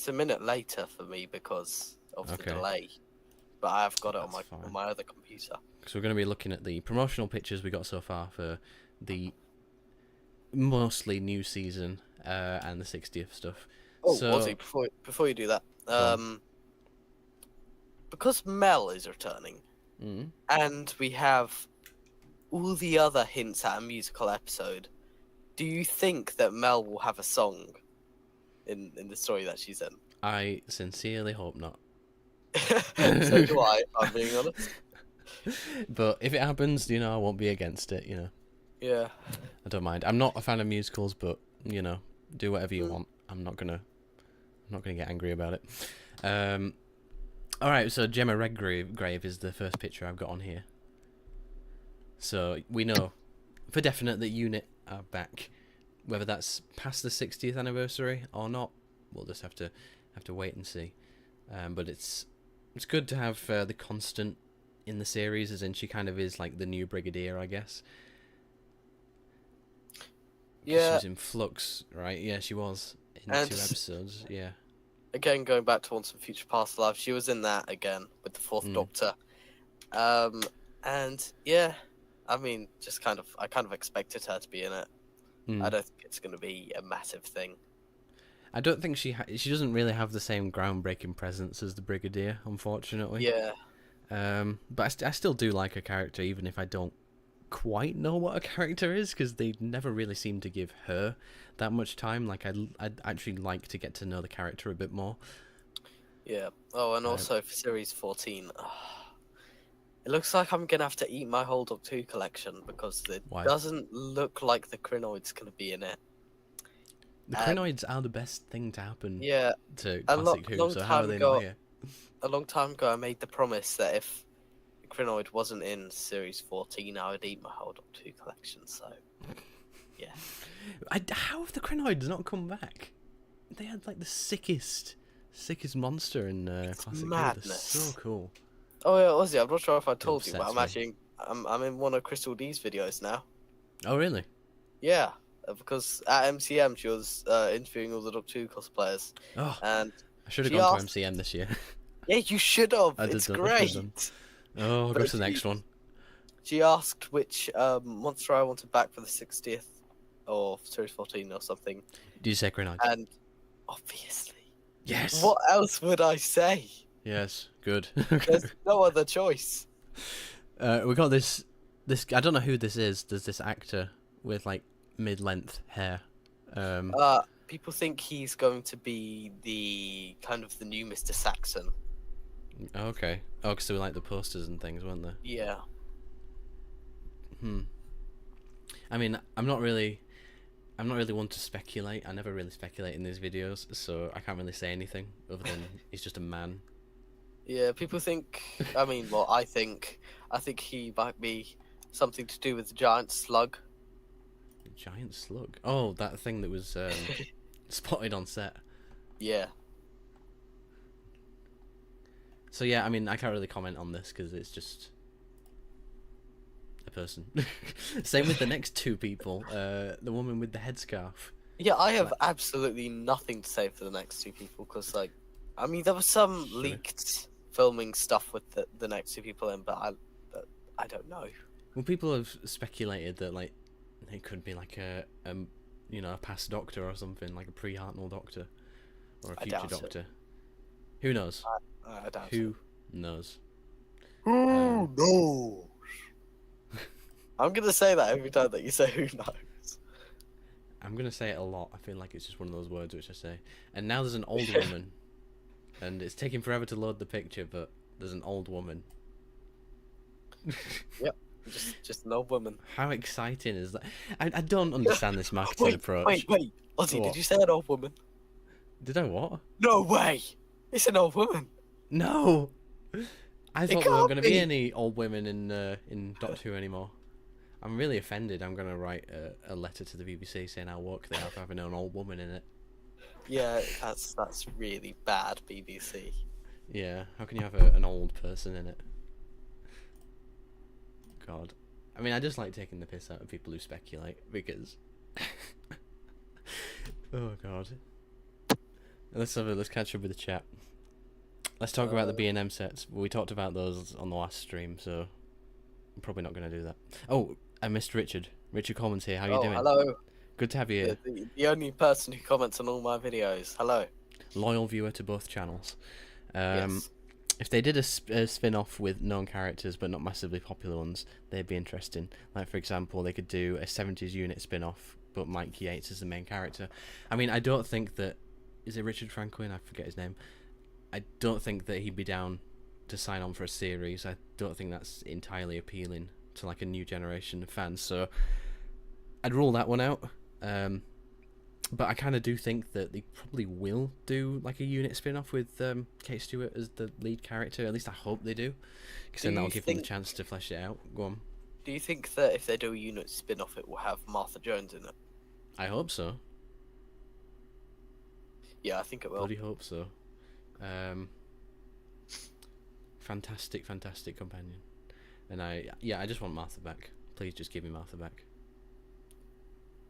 Speaker 2: a minute later for me because of the delay, but I have got it on my other computer.
Speaker 1: So we're going to be looking at the promotional pictures we got so far for the mostly new season and the 60th stuff.
Speaker 2: Oh, Ozzy, before you do that, because Mel is returning, and we have all the other hints at a musical episode, do you think that Mel will have a song in the story that she's in?
Speaker 1: I sincerely hope not.
Speaker 2: So do I, if I'm being honest.
Speaker 1: But if it happens, you know, I won't be against it, you know.
Speaker 2: Yeah.
Speaker 1: I don't mind. I'm not a fan of musicals, but, you know, do whatever you want. I'm not gonna get angry about it. Alright, so Gemma Redgrave is the first picture I've got on here. So we know for definite that Unit are back. Whether that's past the 60th anniversary or not, we'll just have to wait and see. But it's good to have the constant in the series, as in she kind of is like the new Brigadier, I guess.
Speaker 2: Yeah.
Speaker 1: She was in Flux, right? Yeah, she was in 2 episodes. Yeah.
Speaker 2: Again, going back to Once and Future Past Lives, she was in that again with the Fourth Doctor. And yeah, I mean, I kind of expected her to be in it. I don't think it's going to be a massive thing.
Speaker 1: I don't think she doesn't really have the same groundbreaking presence as the Brigadier, unfortunately.
Speaker 2: Yeah.
Speaker 1: But I still do like her character, even if I don't quite know what her character is, because they never really seem to give her that much time. Like, I'd actually like to get to know the character a bit more. Yeah.
Speaker 2: Oh, and also for Series 14, it looks like I'm going to have to eat my whole Doctor Who collection, because it doesn't look like the Krynoid's going to be in it.
Speaker 1: The Krynoids are the best thing to happen to classic Who, so how are they not here?
Speaker 2: A long time ago, I made the promise that if the Krynoid wasn't in Series 14, I would eat my whole Doctor Who collection, so yeah.
Speaker 1: How have the Krynoids not come back? They had like the sickest monster in classic
Speaker 2: madness.
Speaker 1: Who. They're so cool.
Speaker 2: Oh yeah, Ozzy, I'm not sure if I told you, but I'm in one of Crystal D's videos now.
Speaker 1: Oh really?
Speaker 2: Yeah, because at MCM she was interviewing all the Doctor Who cosplayers.
Speaker 1: Oh,
Speaker 2: and
Speaker 1: I should have gone to MCM this year.
Speaker 2: Yeah, you should have. It's great.
Speaker 1: Oh, I'll go to the next one.
Speaker 2: She asked which monster I wanted back for the 60th or Series 14 or something.
Speaker 1: Did you say Krynoid?
Speaker 2: And obviously.
Speaker 1: Yes.
Speaker 2: What else would I say?
Speaker 1: Yes, good.
Speaker 2: There's no other choice.
Speaker 1: We got this. I don't know who this is. There's this actor with like mid-length hair.
Speaker 2: People think he's going to be the kind of the new Mr. Saxon.
Speaker 1: Okay. Oh, because they were like the posters and things, weren't they?
Speaker 2: Yeah.
Speaker 1: I mean, I'm not really one to speculate. I never really speculate in these videos, so I can't really say anything other than he's just a man.
Speaker 2: Yeah, people think. I mean, well, I think he might be something to do with the giant slug.
Speaker 1: The giant slug? Oh, that thing that was spotted on set.
Speaker 2: Yeah.
Speaker 1: So yeah, I mean, I can't really comment on this because it's just a person. Same with the next two people. The woman with the headscarf.
Speaker 2: Yeah, I have absolutely nothing to say for the next two people because, like, I mean, there was some leaked filming stuff with the next two people in, but I don't know.
Speaker 1: Well, people have speculated that like it could be like a past Doctor or something, like a pre-Hartnell Doctor or a future Doctor.
Speaker 2: It.
Speaker 1: Who knows?
Speaker 2: I doubt
Speaker 1: Who
Speaker 2: it.
Speaker 1: knows?
Speaker 2: Who knows? I'm gonna say that every time that you say "who knows."
Speaker 1: I'm gonna say it a lot. I feel like it's just one of those words which I say. And now there's an old woman, and it's taking forever to load the picture, but there's an old woman.
Speaker 2: Yep, just an old woman.
Speaker 1: How exciting is that? I don't understand this marketing approach.
Speaker 2: Wait, Ozzy, did you say an old woman?
Speaker 1: Did I what?
Speaker 2: No way! It's an old woman.
Speaker 1: No, I thought there weren't going to be any old women in Doctor Who anymore. I'm really offended. I'm going to write a letter to the BBC saying how woke they are for having an old woman in it.
Speaker 2: Yeah, that's really bad, BBC.
Speaker 1: Yeah, how can you have an old person in it? God. I mean, I just like taking the piss out of people who speculate, because... oh, God. Let's catch up with the chat. Let's talk about the B&M sets. We talked about those on the last stream, so I'm probably not going to do that. Oh, I missed Richard. Richard Coleman's here. How you doing?
Speaker 2: Hello.
Speaker 1: Good to have you here.
Speaker 2: The only person who comments on all my videos. Hello.
Speaker 1: Loyal viewer to both channels.
Speaker 2: Yes.
Speaker 1: If they did a spin-off with known characters but not massively popular ones, they'd be interesting. Like, for example, they could do a 70s unit spin-off, but Mike Yates is the main character. I mean, I don't think that... Is it Richard Franklin? I forget his name. I don't think that he'd be down to sign on for a series. I don't think that's entirely appealing to, like, a new generation of fans. So, I'd rule that one out. But I kind of do think that they probably will do like a unit spin-off with Kate Stewart as the lead character. At least I hope they do, because then that'll give them the chance to flesh it out. Go on.
Speaker 2: Do you think that if they do a unit spin-off, it will have Martha Jones in it?
Speaker 1: I hope so.
Speaker 2: Yeah, I think it will.
Speaker 1: Bloody hope so. Fantastic companion. And I just want Martha back. Please just give me Martha back.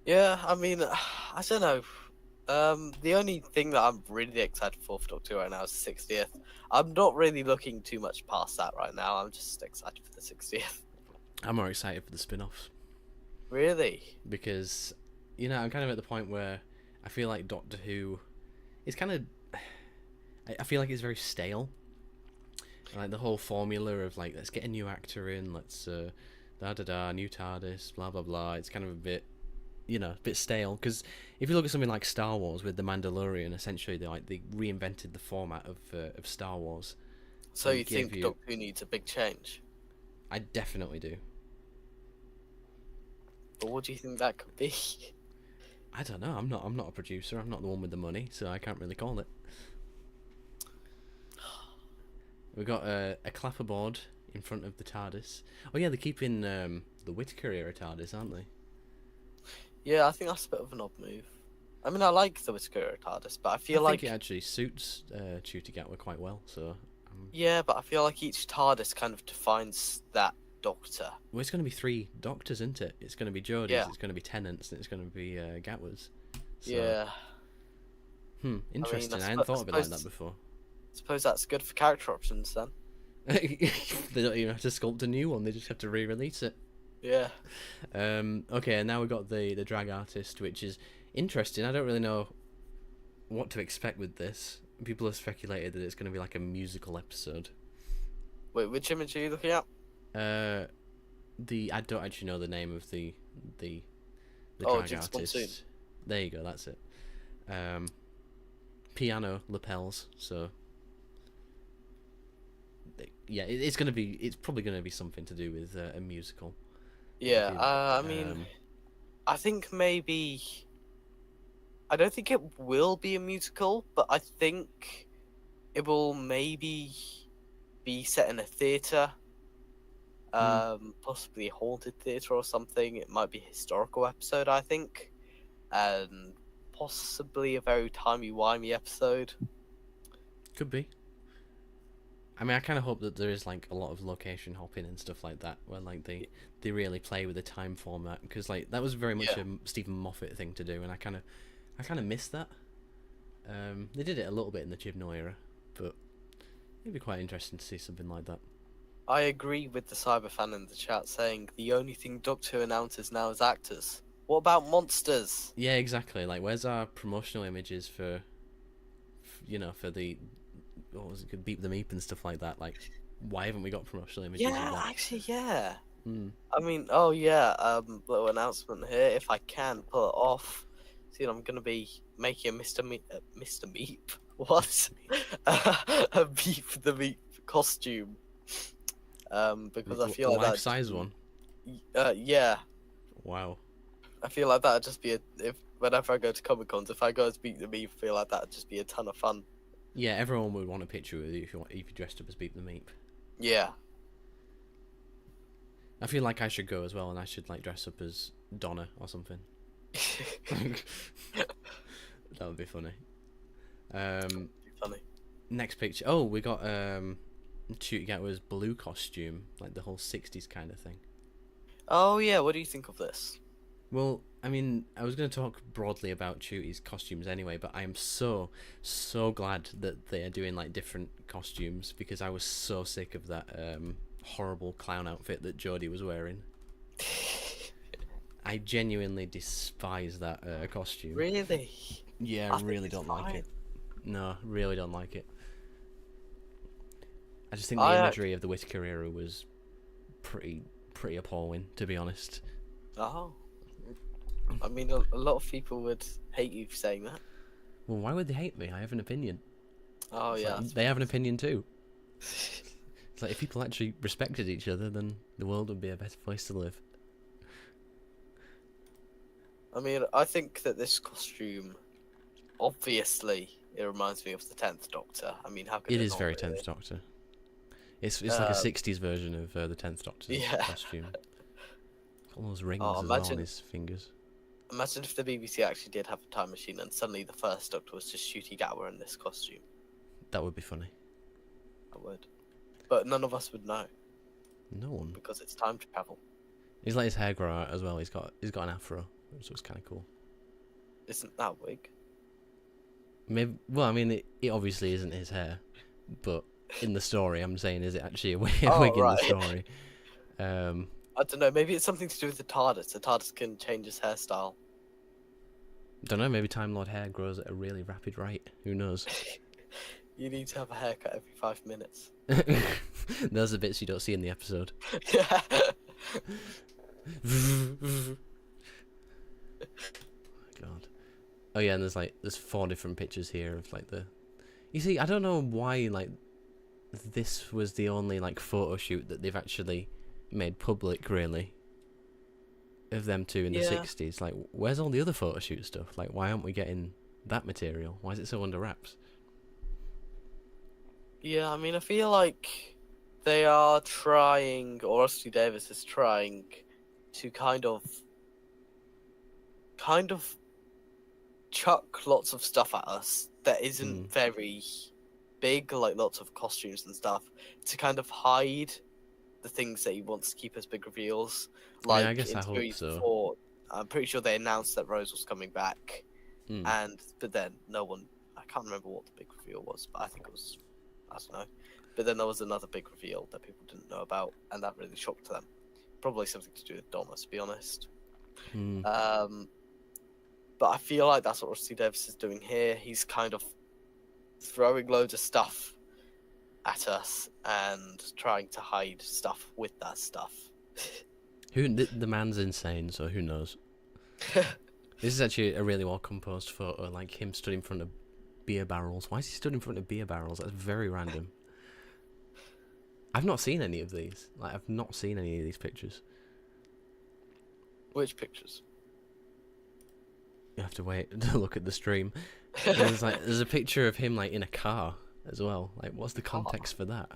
Speaker 2: Yeah, I mean, I don't know. The only thing that I'm really excited for Doctor Who right now is the 60th. I'm not really looking too much past that right now. I'm just excited for the 60th. I'm
Speaker 1: more excited for the spin-offs.
Speaker 2: Really?
Speaker 1: Because, I'm kind of at the point where I feel like Doctor Who is kind of... I feel like it's very stale. Like, the whole formula of, like, let's get a new actor in, let's, new TARDIS, blah, blah, blah. It's kind of a bit... a bit stale, because if you look at something like Star Wars with The Mandalorian, essentially they reinvented the format of Star Wars.
Speaker 2: So you think Doctor Who needs a big change?
Speaker 1: I definitely do.
Speaker 2: But what do you think that could be?
Speaker 1: I don't know. I'm not a producer. I'm not the one with the money, so I can't really call it. We've got a clapperboard in front of the TARDIS. Oh yeah, they're keeping the Whittaker era TARDIS, aren't they?
Speaker 2: Yeah, I think that's a bit of an odd move. I mean, I like the Whittaker TARDIS, but I think
Speaker 1: it actually suits Ncuti Gatwa quite well. So
Speaker 2: yeah, but I feel like each TARDIS kind of defines that Doctor.
Speaker 1: Well, it's going to be 3 Doctors, isn't it? It's going to be Jodie's, it's going to be Tennant's, and it's going to be Gatwa's. So,
Speaker 2: yeah.
Speaker 1: Interesting. I hadn't thought of it like that before.
Speaker 2: I suppose that's good for character options then.
Speaker 1: They don't even have to sculpt a new one; they just have to re-release it.
Speaker 2: Yeah.
Speaker 1: Okay, and now we've got the drag artist, which is interesting. I don't really know what to expect with this. People have speculated that it's going to be like a musical episode.
Speaker 2: Wait, which image are you looking at?
Speaker 1: I don't actually know the name of the drag artist. Monsoon. There you go. That's it. Piano lapels. So yeah, it's probably going to be something to do with a musical.
Speaker 2: Yeah, I mean, I think maybe... I don't think it will be a musical, but I think it will maybe be set in a theatre. Possibly a haunted theatre or something. It might be a historical episode, I think. And possibly a very timey-wimey episode.
Speaker 1: Could be. I mean, I kind of hope that there is like a lot of location hopping and stuff like that, where like they really play with the time format, because like that was very much
Speaker 2: Yeah.
Speaker 1: a Stephen Moffat thing to do, and I kind of miss that. They did it a little bit in the Chibnall era, but it'd be quite interesting to see something like that.
Speaker 2: I agree with the cyberfan in the chat saying the only thing Doctor Who announces now is actors. What about monsters?
Speaker 1: Yeah, exactly. Like, where's our promotional images for for the what was it, Beep the Meep and stuff like that? Like, why haven't we got promotional images of
Speaker 2: Yeah,
Speaker 1: that?
Speaker 2: actually, yeah.
Speaker 1: Hmm.
Speaker 2: I mean, oh yeah, little announcement here. If I can pull it off, see, I'm gonna be making a Mr. Meep. What? A Beep the Meep costume. Because I feel like that.
Speaker 1: Life-size one.
Speaker 2: Yeah.
Speaker 1: Wow.
Speaker 2: I feel like that'd just be whenever I go to Comic Cons, if I go as Beep the Meep, I feel like that'd just be a ton of fun.
Speaker 1: Yeah, everyone would want a picture with you if you dressed up as Beep the Meep.
Speaker 2: Yeah.
Speaker 1: I feel like I should go as well, and I should like dress up as Donna or something. That would be funny.
Speaker 2: Funny.
Speaker 1: Next picture. Oh, we got Ncuti Gatwa's blue costume, like the whole '60s kind of thing.
Speaker 2: Oh yeah, what do you think of this?
Speaker 1: Well, I mean, I was going to talk broadly about Ncuti's costumes anyway, but I am so glad that they are doing like different costumes, because I was so sick of that horrible clown outfit that Jodie was wearing. I genuinely despise that costume.
Speaker 2: Really?
Speaker 1: Yeah, I really don't like it. No, really don't like it. I just think the imagery of the Whittaker era was pretty appalling, to be honest.
Speaker 2: Oh. I mean, a lot of people would hate you for saying that.
Speaker 1: Well, why would they hate me? I have an opinion.
Speaker 2: Oh, yeah.
Speaker 1: Like, they have an opinion too. It's like, if people actually respected each other, then the world would be a better place to live.
Speaker 2: I mean, I think that this costume, obviously, it reminds me of the 10th Doctor. I mean, how could
Speaker 1: It
Speaker 2: it
Speaker 1: is
Speaker 2: not,
Speaker 1: very
Speaker 2: really?
Speaker 1: 10th Doctor. It's like a 60s version of the 10th Doctor's costume. All those rings as well on his fingers.
Speaker 2: Imagine if the BBC actually did have a time machine and suddenly the first Doctor was just Ncuti Gatwa in this costume.
Speaker 1: That would be funny.
Speaker 2: I would. But none of us would know.
Speaker 1: No one.
Speaker 2: Because it's time travel.
Speaker 1: He's let his hair grow out as well. He's got an afro, which looks kind of cool.
Speaker 2: Isn't that wig?
Speaker 1: Maybe. Well, I mean, it obviously isn't his hair, but in the story, I'm saying, is it actually a wig, in the story?
Speaker 2: I don't know. Maybe it's something to do with the TARDIS. The TARDIS can change his hairstyle.
Speaker 1: Don't know. Maybe Time Lord hair grows at a really rapid rate. Who knows?
Speaker 2: You need to have a haircut every 5 minutes.
Speaker 1: Those are the bits you don't see in the episode.
Speaker 2: Yeah.
Speaker 1: God. Oh yeah, and there's 4 different pictures here of like the. You see, I don't know why like this was the only like photo shoot that they've actually made public, really, of them two in the 60s. Like, where's all the other photo shoot stuff? Like, why aren't we getting that material? Why is it so under wraps?
Speaker 2: Yeah, I mean, I feel like they are trying, or Rusty Davis is trying to kind of chuck lots of stuff at us that isn't very big, like lots of costumes and stuff, to kind of hide the things that he wants to keep as big reveals. Like,
Speaker 1: I guess I hope so.
Speaker 2: Before, I'm pretty sure they announced that Rose was coming back, but then no one. I can't remember what the big reveal was, but I think it was, I don't know. But then there was another big reveal that people didn't know about, and that really shocked them. Probably something to do with Donna, to be honest. But I feel like that's what Rusty Davis is doing here. He's kind of throwing loads of stuff at us and trying to hide stuff with that stuff.
Speaker 1: The man's insane, so who knows? This is actually a really well composed photo, like him stood in front of beer barrels. Why is he stood in front of beer barrels? That's very random. I've not seen any of these. Like, I've not seen any of these pictures.
Speaker 2: Which pictures?
Speaker 1: You have to wait to look at the stream. There's a picture of him like in a car as well. Like, what's the context for that?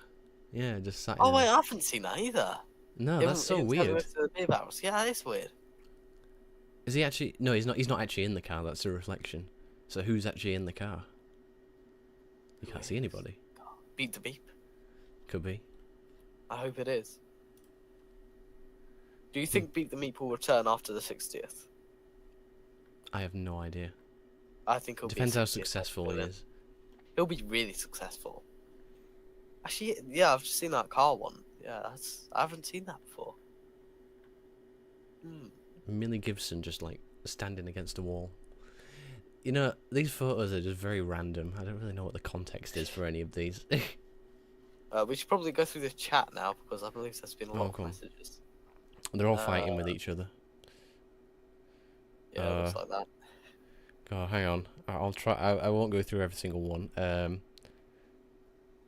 Speaker 1: Yeah, just sat.
Speaker 2: Oh wait, I haven't seen that either.
Speaker 1: No, that's so weird.
Speaker 2: The beer barrels. Yeah, that is weird.
Speaker 1: Is he actually? No, he's not. He's not actually in the car. That's a reflection. So who's actually in the car? You can't see anybody.
Speaker 2: Beat the beep.
Speaker 1: Could be.
Speaker 2: I hope it is. Do you think Beat the Meat will return after the 60th?
Speaker 1: I have no idea.
Speaker 2: I think he'll
Speaker 1: Depends
Speaker 2: be
Speaker 1: how successful he is.
Speaker 2: He'll be really successful. Actually, yeah, I've just seen that car one. Yeah, I haven't seen that before.
Speaker 1: Millie Gibson just like standing against a wall. You know, these photos are just very random. I don't really know what the context is for any of these.
Speaker 2: We should probably go through the chat now because I believe there's been a lot of messages.
Speaker 1: They're all fighting with each other.
Speaker 2: Yeah, it looks like that.
Speaker 1: Oh, hang on. I'll try. I won't go through every single one.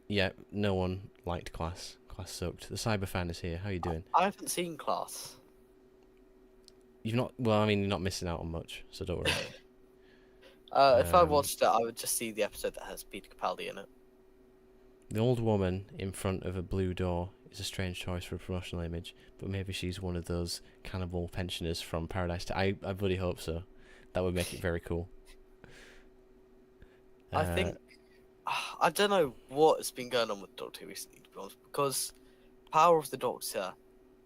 Speaker 1: Yeah, no one liked Class. Class sucked. The cyber fan is here. How you doing?
Speaker 2: I haven't seen Class.
Speaker 1: You've not. Well, I mean, you're not missing out on much, so don't worry.
Speaker 2: If I watched it, I would just see the episode that has Peter Capaldi in it.
Speaker 1: The old woman in front of a blue door is a strange choice for a promotional image, but maybe she's one of those cannibal pensioners from Paradise. I bloody hope so. That would make it very cool.
Speaker 2: I think... I don't know what's been going on with Doctor Who recently, to be honest, because Power of the Doctor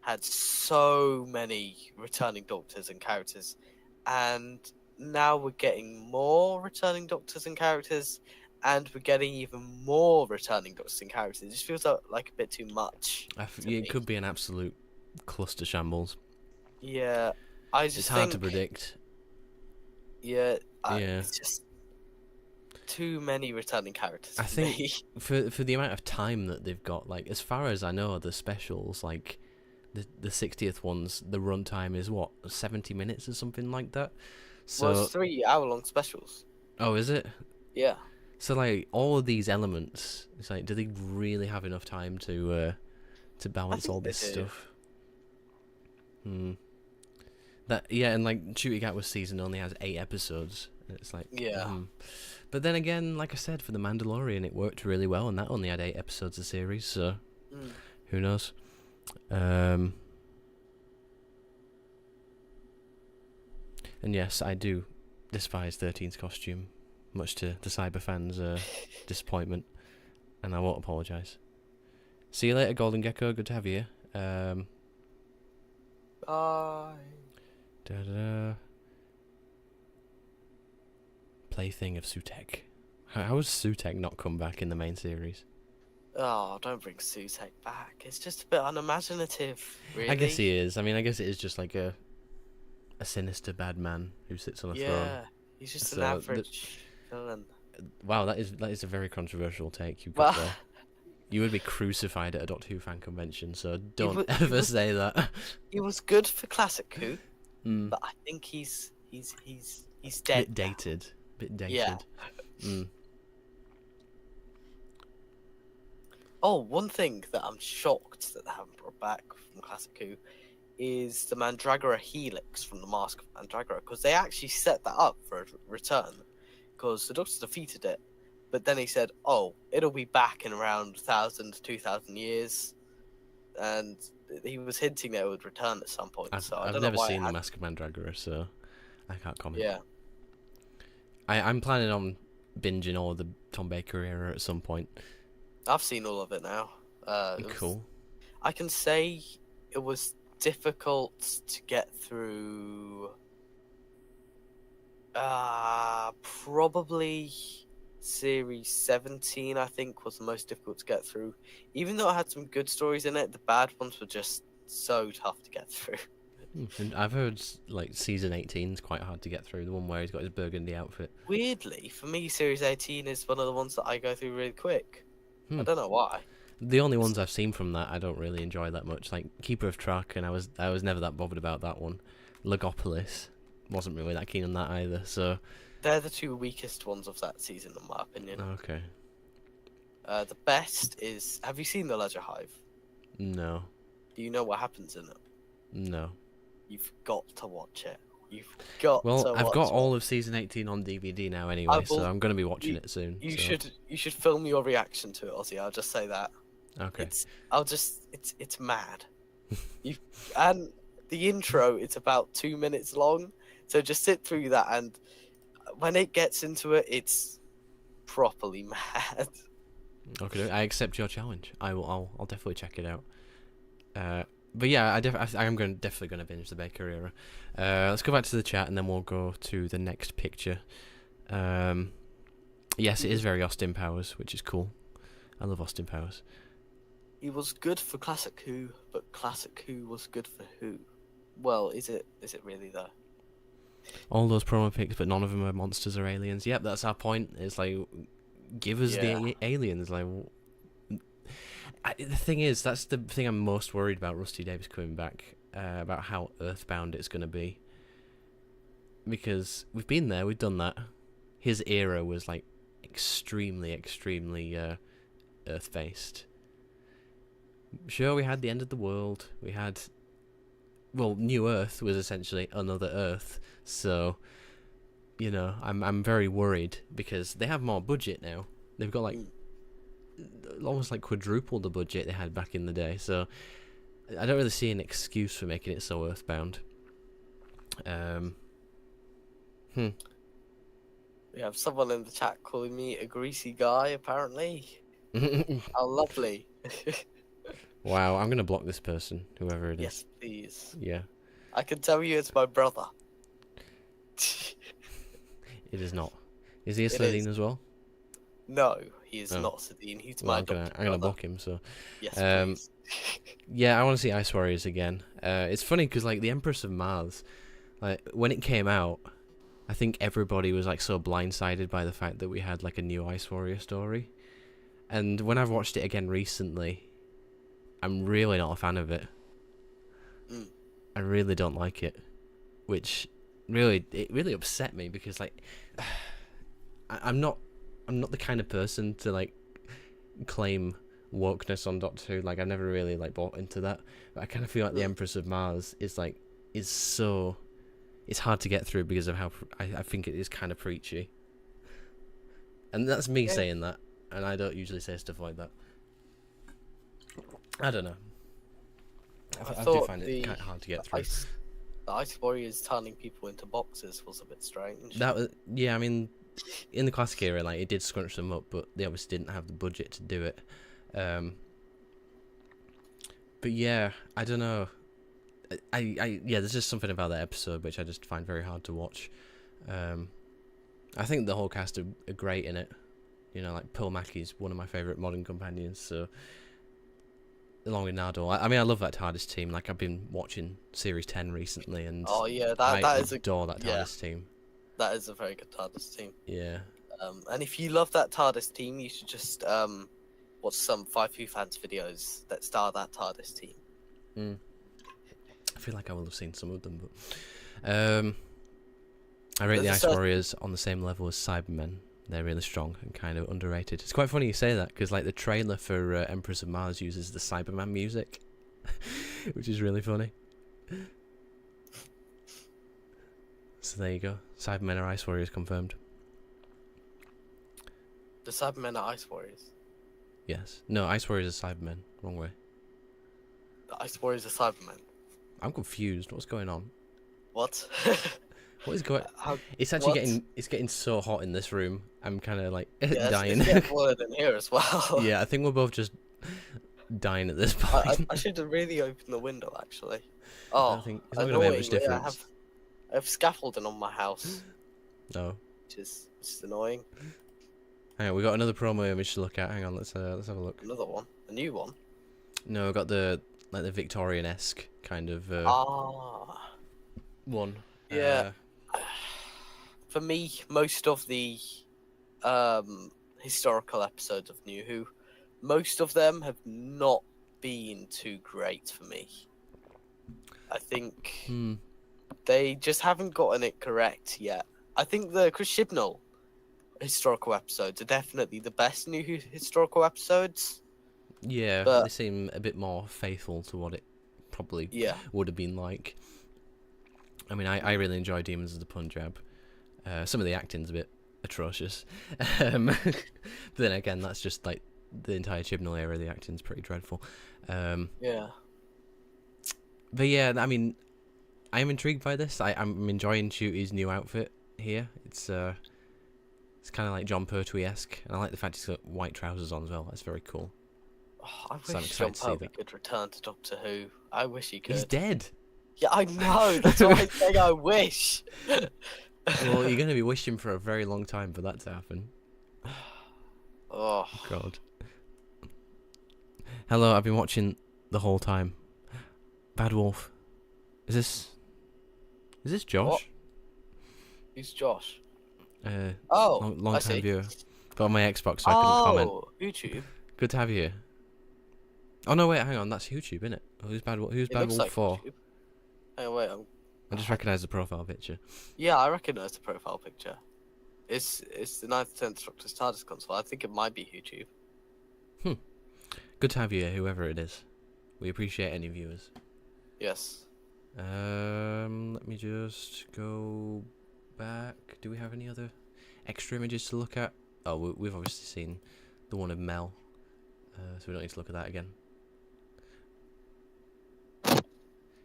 Speaker 2: had so many returning Doctors and characters, and now we're getting more returning Doctors and characters, and we're getting even more returning Doctors and characters. It just feels like a bit too much.
Speaker 1: It could be an absolute cluster shambles.
Speaker 2: Yeah,
Speaker 1: it's hard to predict.
Speaker 2: Yeah, it's just too many returning characters.
Speaker 1: I think for the amount of time that they've got, like as far as I know, the specials, like the 60th ones, the runtime is what 70 minutes or something like that. So
Speaker 2: well, it's 3-hour-long specials.
Speaker 1: Oh, is it?
Speaker 2: Yeah.
Speaker 1: So like all of these elements, it's like, do they really have enough time to balance all this stuff? That and like Ncuti Gatwa's season only has 8 episodes. It's like But then again, like I said, for The Mandalorian, it worked really well, and that only had 8 episodes of series. So who knows? And yes, I do despise 13's costume, much to the cyber fans' disappointment, and I won't apologise. See you later, Golden Gecko. Good to have you here.
Speaker 2: Bye.
Speaker 1: Plaything of Sutek. How has Sutek not come back in the main series?
Speaker 2: Oh, don't bring Sutek back. It's just a bit unimaginative, really.
Speaker 1: I guess he is. I mean, I guess it is just like a sinister bad man who sits on a throne.
Speaker 2: Yeah, he's just an average villain.
Speaker 1: Wow, that is a very controversial take you've got there. You would be crucified at a Doctor Who fan convention, so don't ever say that.
Speaker 2: He was good for classic Who, but I think he's dead.
Speaker 1: Bit dated.
Speaker 2: Yeah. Oh, one thing that I'm shocked that they haven't brought back from classic Who is the Mandragora Helix from the Mask of Mandragora, because they actually set that up for a return, because the Doctor defeated it, but then he said, oh, it'll be back in around 1,000 to 2,000 years, and he was hinting that it would return at some point.
Speaker 1: I've never seen the Mask of Mandragora, so I can't comment.
Speaker 2: Yeah.
Speaker 1: I'm planning on binging all of the Tom Baker era at some point.
Speaker 2: I've seen all of it now.
Speaker 1: Cool.
Speaker 2: I can say it was difficult to get through. Probably series 17, I think, was the most difficult to get through. Even though it had some good stories in it, the bad ones were just so tough to get through.
Speaker 1: And I've heard like season 18 is quite hard to get through. The one where he's got his burgundy outfit.
Speaker 2: Weirdly, for me, series 18 is one of the ones that I go through really quick. I don't know why.
Speaker 1: The only ones I've seen from that I don't really enjoy that much. Like Keeper of Track, and I was never that bothered about that one. Legopolis, wasn't really that keen on that either. So
Speaker 2: they're the 2 weakest ones of that season, in my opinion.
Speaker 1: Okay.
Speaker 2: The best is. Have you seen The Ledger Hive?
Speaker 1: No.
Speaker 2: Do you know what happens in it?
Speaker 1: No.
Speaker 2: You've got to watch it. You've got to watch it.
Speaker 1: I've got all of season 18 on DVD now anyway, so I'm going to be watching it soon.
Speaker 2: You should film your reaction to it, Ozzy. I'll just say that.
Speaker 1: Okay.
Speaker 2: It's mad. And the intro, it's about 2 minutes long, so just sit through that, and when it gets into it, it's properly mad.
Speaker 1: Okay, I accept your challenge. I'll definitely check it out. But yeah, I'm definitely gonna binge the Baker era. Let's go back to the chat and then we'll go to the next picture. Yes, it is very Austin Powers, which is cool. I love Austin Powers.
Speaker 2: He was good for Classic Who, but Classic Who was good for who? Well, is it really though?
Speaker 1: All those promo pics, but none of them are monsters or aliens. Yep, that's our point. It's like, give us the aliens. Like, the thing is, that's the thing I'm most worried about Rusty Davies coming back, about how earthbound it's going to be. Because we've been there, we've done that. His era was like extremely earth-based. Sure, we had the end of the world. We had, well, New Earth was essentially another Earth. So, you know, I'm very worried because they have more budget now. They've got like almost like quadruple the budget they had back in the day. So I don't really see an excuse for making it so earthbound.
Speaker 2: We have someone in the chat calling me a greasy guy, apparently. How lovely.
Speaker 1: Wow, I'm going to block this person, whoever it is.
Speaker 2: Yes, please.
Speaker 1: Yeah.
Speaker 2: I can tell you it's my brother.
Speaker 1: It is not. Is he a Sardine as well?
Speaker 2: No, he is not Sardine. He's my
Speaker 1: I'm going to block him, so...
Speaker 2: Yes, please.
Speaker 1: Yeah, I want to see Ice Warriors again. It's funny, because, like, the Empress of Mars, like, when it came out, I think everybody was like so blindsided by the fact that we had like a new Ice Warrior story. And when I've watched it again recently, I'm really not a fan of it. I really don't like it, which really upset me because like I'm not the kind of person to like claim wokeness on Doctor Who. Like I never really like bought into that, but I kind of feel like the Empress of Mars is so. It's hard to get through because of how I think it is kind of preachy. And that's me saying that, and I don't usually say stuff like that. I don't know. I do find it kind of hard to get through.
Speaker 2: The Ice Warriors turning people into boxes was a bit strange.
Speaker 1: That was, yeah, I mean, in the classic era, like, it did scrunch them up, but they obviously didn't have the budget to do it. But yeah, I don't know. Yeah, there's just something about that episode which I just find very hard to watch. I think the whole cast are great in it. You know, like Pearl Mackie's one of my favourite modern companions, so along with Nardole. I mean, I love that TARDIS team. Like, I've been watching Series 10 recently, and I adore that TARDIS team.
Speaker 2: That is a very good TARDIS team.
Speaker 1: Yeah.
Speaker 2: And if you love that TARDIS team, you should just watch some 5 fans videos that star that TARDIS team.
Speaker 1: I feel like I will have seen some of them, but I rate the Ice Warriors on the same level as Cybermen. They're really strong and kind of underrated. It's quite funny you say that, because like the trailer for Empress of Mars uses the Cyberman music, which is really funny. So there you go. Cybermen are Ice Warriors confirmed.
Speaker 2: The Cybermen are Ice Warriors?
Speaker 1: Yes. No, Ice Warriors are Cybermen. Wrong way.
Speaker 2: The Ice Warriors are Cybermen?
Speaker 1: I'm confused. What's going on?
Speaker 2: What?
Speaker 1: What is going? It's actually getting so hot in this room. I'm kind of like dying.
Speaker 2: It's getting warmer in here as well.
Speaker 1: Yeah, I think we're both just dying at this point.
Speaker 2: I should have really opened the window actually. Oh,
Speaker 1: I think it's not going to make much difference.
Speaker 2: I have scaffolding on my house.
Speaker 1: No.
Speaker 2: Which is annoying.
Speaker 1: Hang on, we got another promo image to look at. Hang on, let's have a look.
Speaker 2: Another one, a new one.
Speaker 1: No, I got the Victorian-esque kind of one.
Speaker 2: Yeah. For me, most of the historical episodes of New Who, most of them have not been too great for me. I think they just haven't gotten it correct yet. I think the Chris Chibnall historical episodes are definitely the best New Who historical episodes.
Speaker 1: Yeah, but they seem a bit more faithful to what it probably would have been like. I mean, I really enjoy Demons of the Punjab. Some of the acting's a bit atrocious. But then again, that's just like the entire Chibnall era. The acting's pretty dreadful.
Speaker 2: Yeah.
Speaker 1: But yeah, I mean, I'm intrigued by this. I'm enjoying Shooty's new outfit here. It's It's kind of like John Pertwee-esque, and I like the fact he's got white trousers on as well. That's very cool.
Speaker 2: Oh, I
Speaker 1: So I'm
Speaker 2: wish John
Speaker 1: excited to see
Speaker 2: Pertwee
Speaker 1: that.
Speaker 2: could return to Doctor Who. I wish he could.
Speaker 1: He's dead.
Speaker 2: Yeah, I know. That's why I'm saying I wish.
Speaker 1: Well, you're going to be wishing for a very long time for that to happen.
Speaker 2: Oh.
Speaker 1: God. Hello, I've been watching the whole time. Bad Wolf. Is this Josh?
Speaker 2: What? Who's Josh?
Speaker 1: Long
Speaker 2: I
Speaker 1: time
Speaker 2: see.
Speaker 1: viewer. Got on my Xbox, so I couldn't comment.
Speaker 2: Oh, YouTube.
Speaker 1: Good to have you here. Oh no, wait, hang on. That's YouTube, isn't it? Oh, who's Bad Wolf
Speaker 2: Like
Speaker 1: 4?
Speaker 2: YouTube. Hey, wait.
Speaker 1: I just recognise the profile picture.
Speaker 2: Yeah, I recognise the profile picture. It's the 9th 10th Doctor's TARDIS console. I think it might be YouTube.
Speaker 1: Good to have you here, whoever it is. We appreciate any viewers.
Speaker 2: Yes.
Speaker 1: Let me just go back. Do we have any other extra images to look at? Oh, we've obviously seen the one of Mel, so we don't need to look at that again.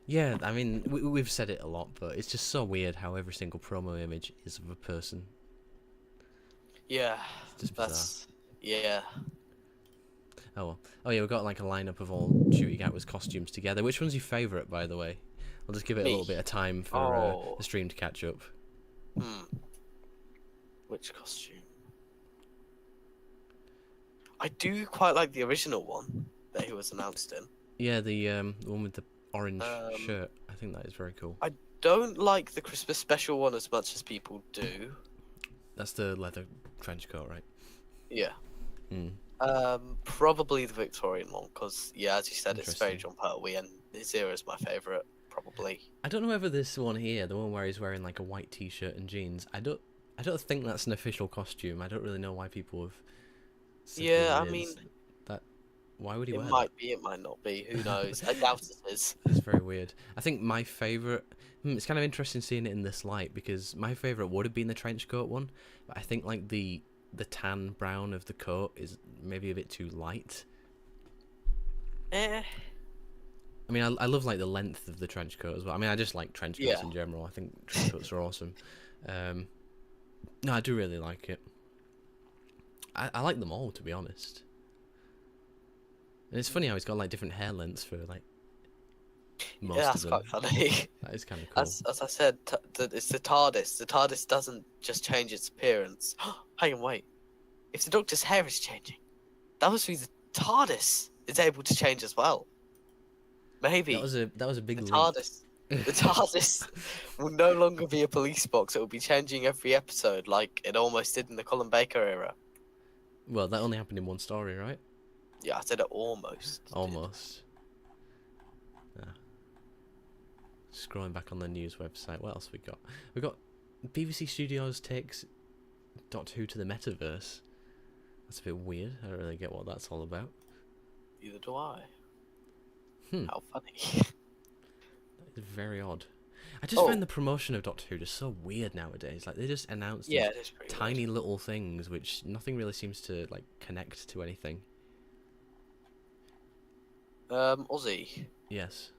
Speaker 1: Yeah, I mean, we've said it a lot, but it's just so weird how every single promo image is of a person.
Speaker 2: Yeah,
Speaker 1: It's just bizarre.
Speaker 2: yeah.
Speaker 1: Oh well. Oh yeah, we've got like a lineup of all Ncuti Gatwa's costumes together. Which one's your favourite, by the way? I'll just give it a little bit of time for the stream to catch up.
Speaker 2: Which costume? I do quite like the original one that he was announced in.
Speaker 1: Yeah, the one with the orange shirt. I think that is very cool.
Speaker 2: I don't like the Christmas special one as much as people do.
Speaker 1: That's the leather trench coat, right?
Speaker 2: Yeah.
Speaker 1: Mm.
Speaker 2: Probably the Victorian one, because yeah, as you said, it's very
Speaker 1: Interesting.
Speaker 2: John Pertwee, and his era is my favourite, probably.
Speaker 1: I don't know whether this one here, the one where he's wearing like a white t-shirt and jeans, I don't think that's an official costume. I don't really know why people have said
Speaker 2: Yeah,
Speaker 1: that
Speaker 2: I
Speaker 1: it is.
Speaker 2: mean,
Speaker 1: Why would he wear
Speaker 2: it
Speaker 1: that?
Speaker 2: might be, it might not be. Who knows? I doubt it is.
Speaker 1: It's very weird. I think my favourite... it's kind of interesting seeing it in this light, because my favourite would have been the trench coat one, but I think like the tan brown of the coat is maybe a bit too light.
Speaker 2: Eh.
Speaker 1: I mean, I love like the length of the trench coat as well. I mean, I just like trench coats in general. I think trench coats are awesome. No, I do really like it. I like them all, to be honest. And it's funny how he's got like different hair lengths for like most
Speaker 2: That's
Speaker 1: of them.
Speaker 2: quite funny.
Speaker 1: That is kind of cool.
Speaker 2: As I said, it's the TARDIS. The TARDIS doesn't just change its appearance. Hang on, wait. If the Doctor's hair is changing, that must mean the TARDIS is able to change as well. Maybe
Speaker 1: That was a big
Speaker 2: the
Speaker 1: leap.
Speaker 2: TARDIS. The TARDIS will no longer be a police box. It will be changing every episode, like it almost did in the Colin Baker era.
Speaker 1: Well, that only happened in one story, right?
Speaker 2: Yeah, I said it almost.
Speaker 1: Almost. Yeah. Scrolling back on the news website, what else we got? We got BBC Studios takes Doctor Who to the metaverse. That's a bit weird. I don't really get what that's all about.
Speaker 2: Neither do I.
Speaker 1: Hmm.
Speaker 2: How funny.
Speaker 1: That is very odd. I just find the promotion of Doctor Who just so weird nowadays. Like they just announce these
Speaker 2: it is pretty
Speaker 1: tiny little things which nothing really seems to like connect to anything.
Speaker 2: Ozzy,
Speaker 1: Yes.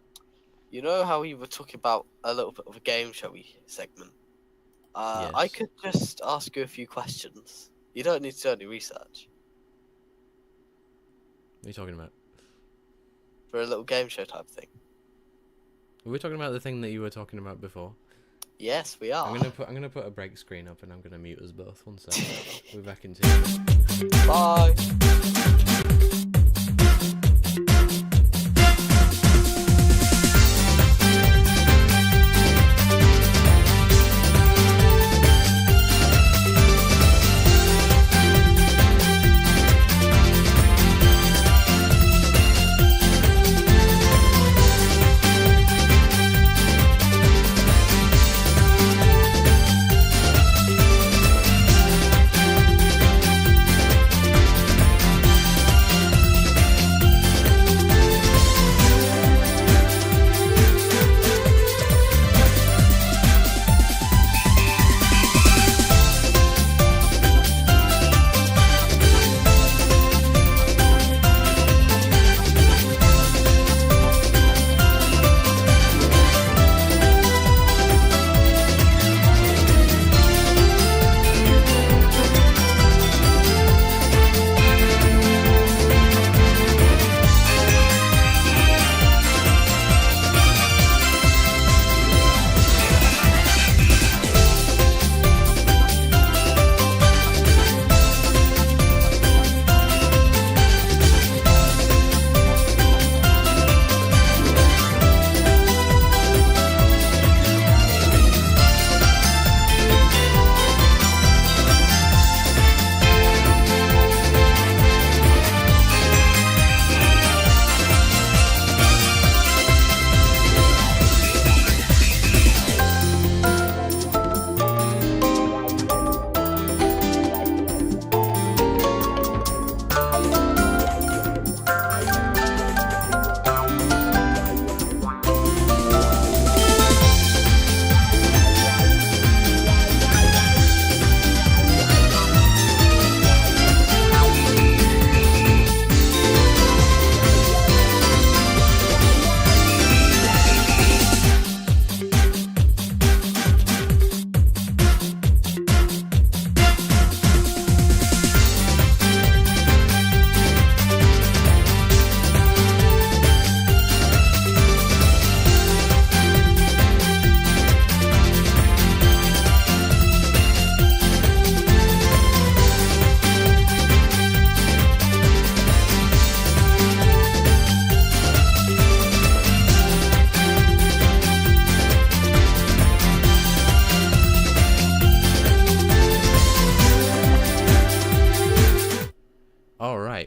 Speaker 2: you know how we were talking about a little bit of a game showy segment? I
Speaker 1: Yes.
Speaker 2: could just ask you a few questions. You don't need to do any research.
Speaker 1: What are you talking about?
Speaker 2: For a little game show type thing.
Speaker 1: Were we talking about the thing that you were talking about before?
Speaker 2: Yes, we are.
Speaker 1: I'm gonna put a break screen up and I'm gonna mute us both. One sec. We're back in 2.
Speaker 2: Bye.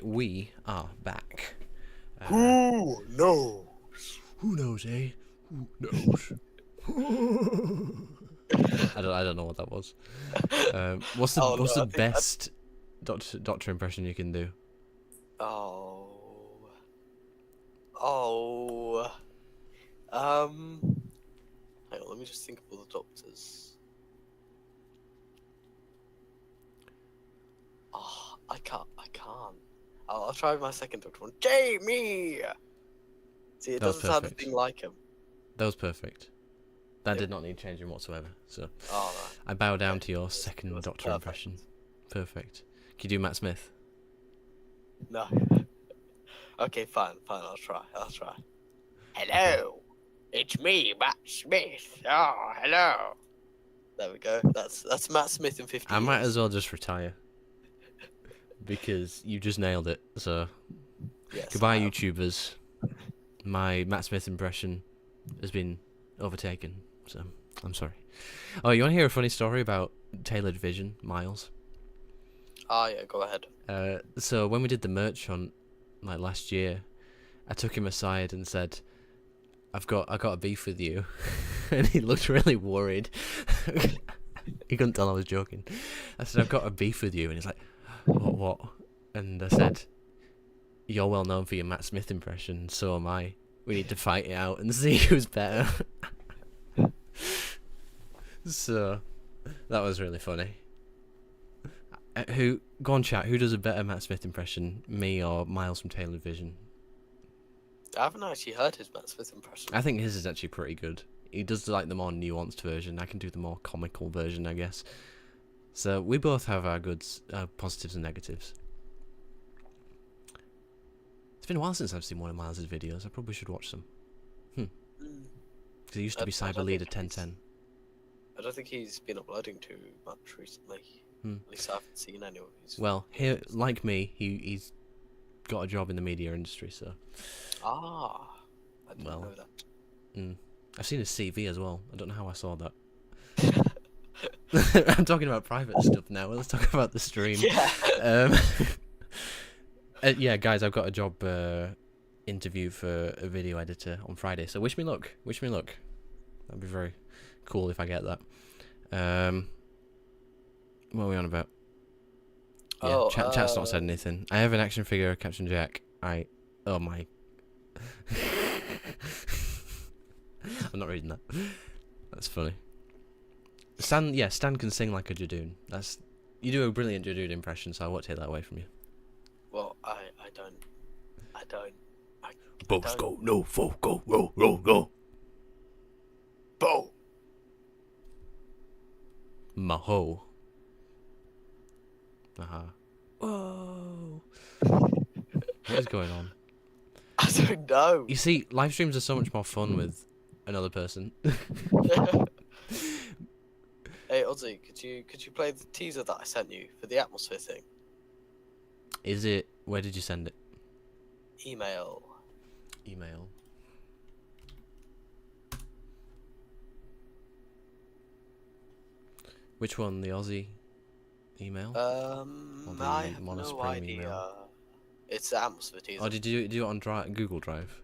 Speaker 1: we are back.
Speaker 2: Who knows?
Speaker 1: Who knows, eh? Who knows? I don't know what that was. What's the best Doctor impression you can do?
Speaker 2: Hang on, let me just think of all the Doctors. Oh, I can't. I'll try my second Doctor one. Jamie! See, it doesn't sound a thing like him.
Speaker 1: That was perfect. That did not need changing whatsoever. So,
Speaker 2: right.
Speaker 1: I bow down to your second Doctor impression. Perfect. Can you do Matt Smith?
Speaker 2: No. Okay, fine. I'll try. Hello, it's me, Matt Smith. Oh, hello. There we go. That's Matt Smith in 50
Speaker 1: I
Speaker 2: years.
Speaker 1: might as well just retire. Because you just nailed it. So,
Speaker 2: yes,
Speaker 1: goodbye, YouTubers. My Matt Smith impression has been overtaken. So, I'm sorry. Oh, you want to hear a funny story about tailored vision, Miles?
Speaker 2: Oh, yeah, go ahead.
Speaker 1: So when we did the merch on last year, I took him aside and said, I got a beef with you. And he looked really worried. He couldn't tell I was joking. I said, I've got a beef with you, and he's like, what? And I said, you're well known for your Matt Smith impression, so am I. We need to fight it out and see who's better. So that was really funny. Go on, chat, who does a better Matt Smith impression, me or Miles from Tailored Vision?
Speaker 2: I haven't actually heard his Matt Smith impression.
Speaker 1: I think his is actually pretty good. He does the more nuanced version. I can do the more comical version, I guess. So we both have our positives and negatives. It's been a while since I've seen one of Miles' videos. I probably should watch some. Because he used to be Cyber Leader 1010.
Speaker 2: I don't think he's been uploading too much recently. At least I haven't seen any of his.
Speaker 1: Well, like me, he's got a job in the media industry, so.
Speaker 2: I didn't know that.
Speaker 1: I've seen his CV as well. I don't know how I saw that. I'm talking about private stuff now. Let's talk about the stream.
Speaker 2: Yeah.
Speaker 1: Yeah, guys, I've got a job interview for a video editor on Friday, so wish me luck. That'd be very cool if I get that. What are we on about? Yeah, chat's not said anything. I have an action figure of Captain Jack. Oh my. I'm not reading that. That's funny. Stan can sing like a Jadoon. You do a brilliant Jadoon impression, so I won't take that away from you.
Speaker 2: Well, I don't.
Speaker 1: Both go, no, four go, roll.
Speaker 2: Bo.
Speaker 1: Maho. Whoa. What is going on?
Speaker 2: I don't know.
Speaker 1: You see, live streams are so much more fun with another person.
Speaker 2: Hey Ozzy, could you play the teaser that I sent you for the atmosphere thing?
Speaker 1: Is it? Where did you send it?
Speaker 2: Email.
Speaker 1: Which one? The Aussie email?
Speaker 2: Or the I have no idea. Email? It's the atmosphere teaser.
Speaker 1: Oh, did you do it on Google Drive?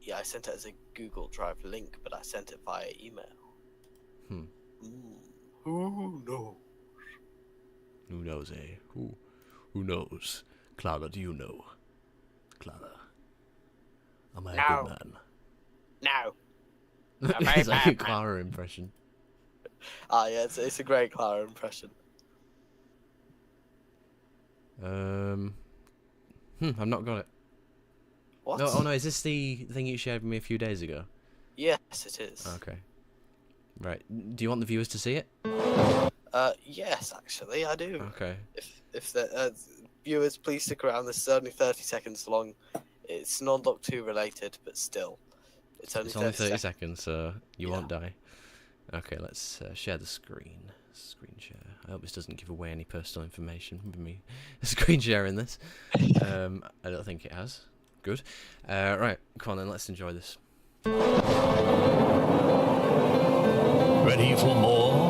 Speaker 2: Yeah, I sent it as a Google Drive link, but I sent it via email. Who knows?
Speaker 1: Who knows, eh? Who knows? Clara, do you know? Clara, am I a good man?
Speaker 2: No.
Speaker 1: It's like a Clara impression.
Speaker 2: Yeah, it's a great Clara impression.
Speaker 1: I've not got it.
Speaker 2: What?
Speaker 1: No, oh no, is this the thing you shared with me a few days ago?
Speaker 2: Yes, it is.
Speaker 1: Okay. Right. Do you want the viewers to see it?
Speaker 2: Yes, actually, I do.
Speaker 1: Okay.
Speaker 2: If the viewers, please stick around. This is only 30 seconds long. It's non-Doc 2 related, but still, it's only 30
Speaker 1: seconds, so you won't die. Okay, let's share the screen. Screen share. I hope this doesn't give away any personal information with me screen sharing this. I don't think it has. Good. Right, come on then, let's enjoy this.
Speaker 3: Ready for more?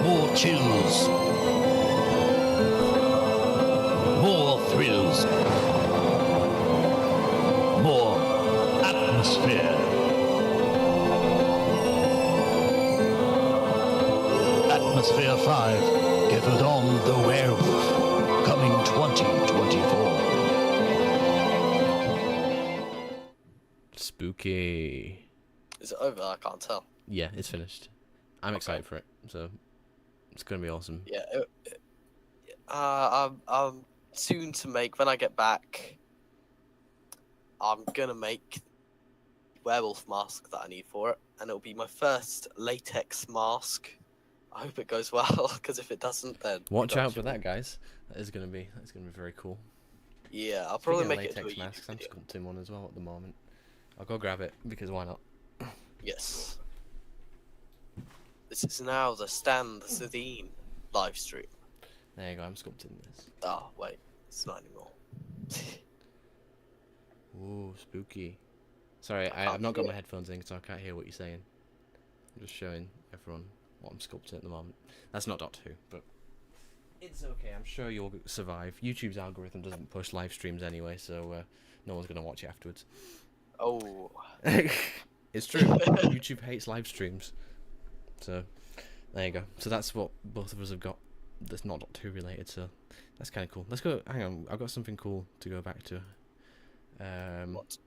Speaker 3: More chills. Atmosphere 5, Get It On the Werewolf, coming 2024.
Speaker 1: Spooky.
Speaker 2: Is it over? I can't tell.
Speaker 1: Yeah, it's finished. I'm excited for it, so it's gonna be awesome.
Speaker 2: Yeah. I'm soon to make, when I get back, I'm gonna make werewolf mask that I need for it, and it'll be my first latex mask. I hope it goes well, because if it doesn't, then
Speaker 1: watch out for that, guys. That's gonna be very cool.
Speaker 2: Yeah, I'll probably
Speaker 1: Speaking
Speaker 2: make
Speaker 1: of
Speaker 2: it into a
Speaker 1: latex masks. I'm
Speaker 2: YouTube
Speaker 1: sculpting one as well at the moment. I'll go grab it because why not?
Speaker 2: video. Yes. This is now the Stan the Sardine live stream.
Speaker 1: There you go. I'm sculpting this.
Speaker 2: Oh wait, it's not anymore.
Speaker 1: Ooh, spooky. Sorry,
Speaker 2: I can't
Speaker 1: I've not got
Speaker 2: hear.
Speaker 1: my headphones in, so I can't hear what you're saying. I'm just showing everyone what I'm sculpting at the moment. That's not Doctor Who, but it's okay. I'm sure you'll survive. YouTube's algorithm doesn't push live streams anyway, so no one's gonna watch it afterwards.
Speaker 2: Oh.
Speaker 1: It's true. YouTube hates live streams. So there you go. So that's what both of us have got. That's not Doctor Who related. So that's kind of cool. Let's go. Hang on. I've got something cool to go back to.
Speaker 2: What?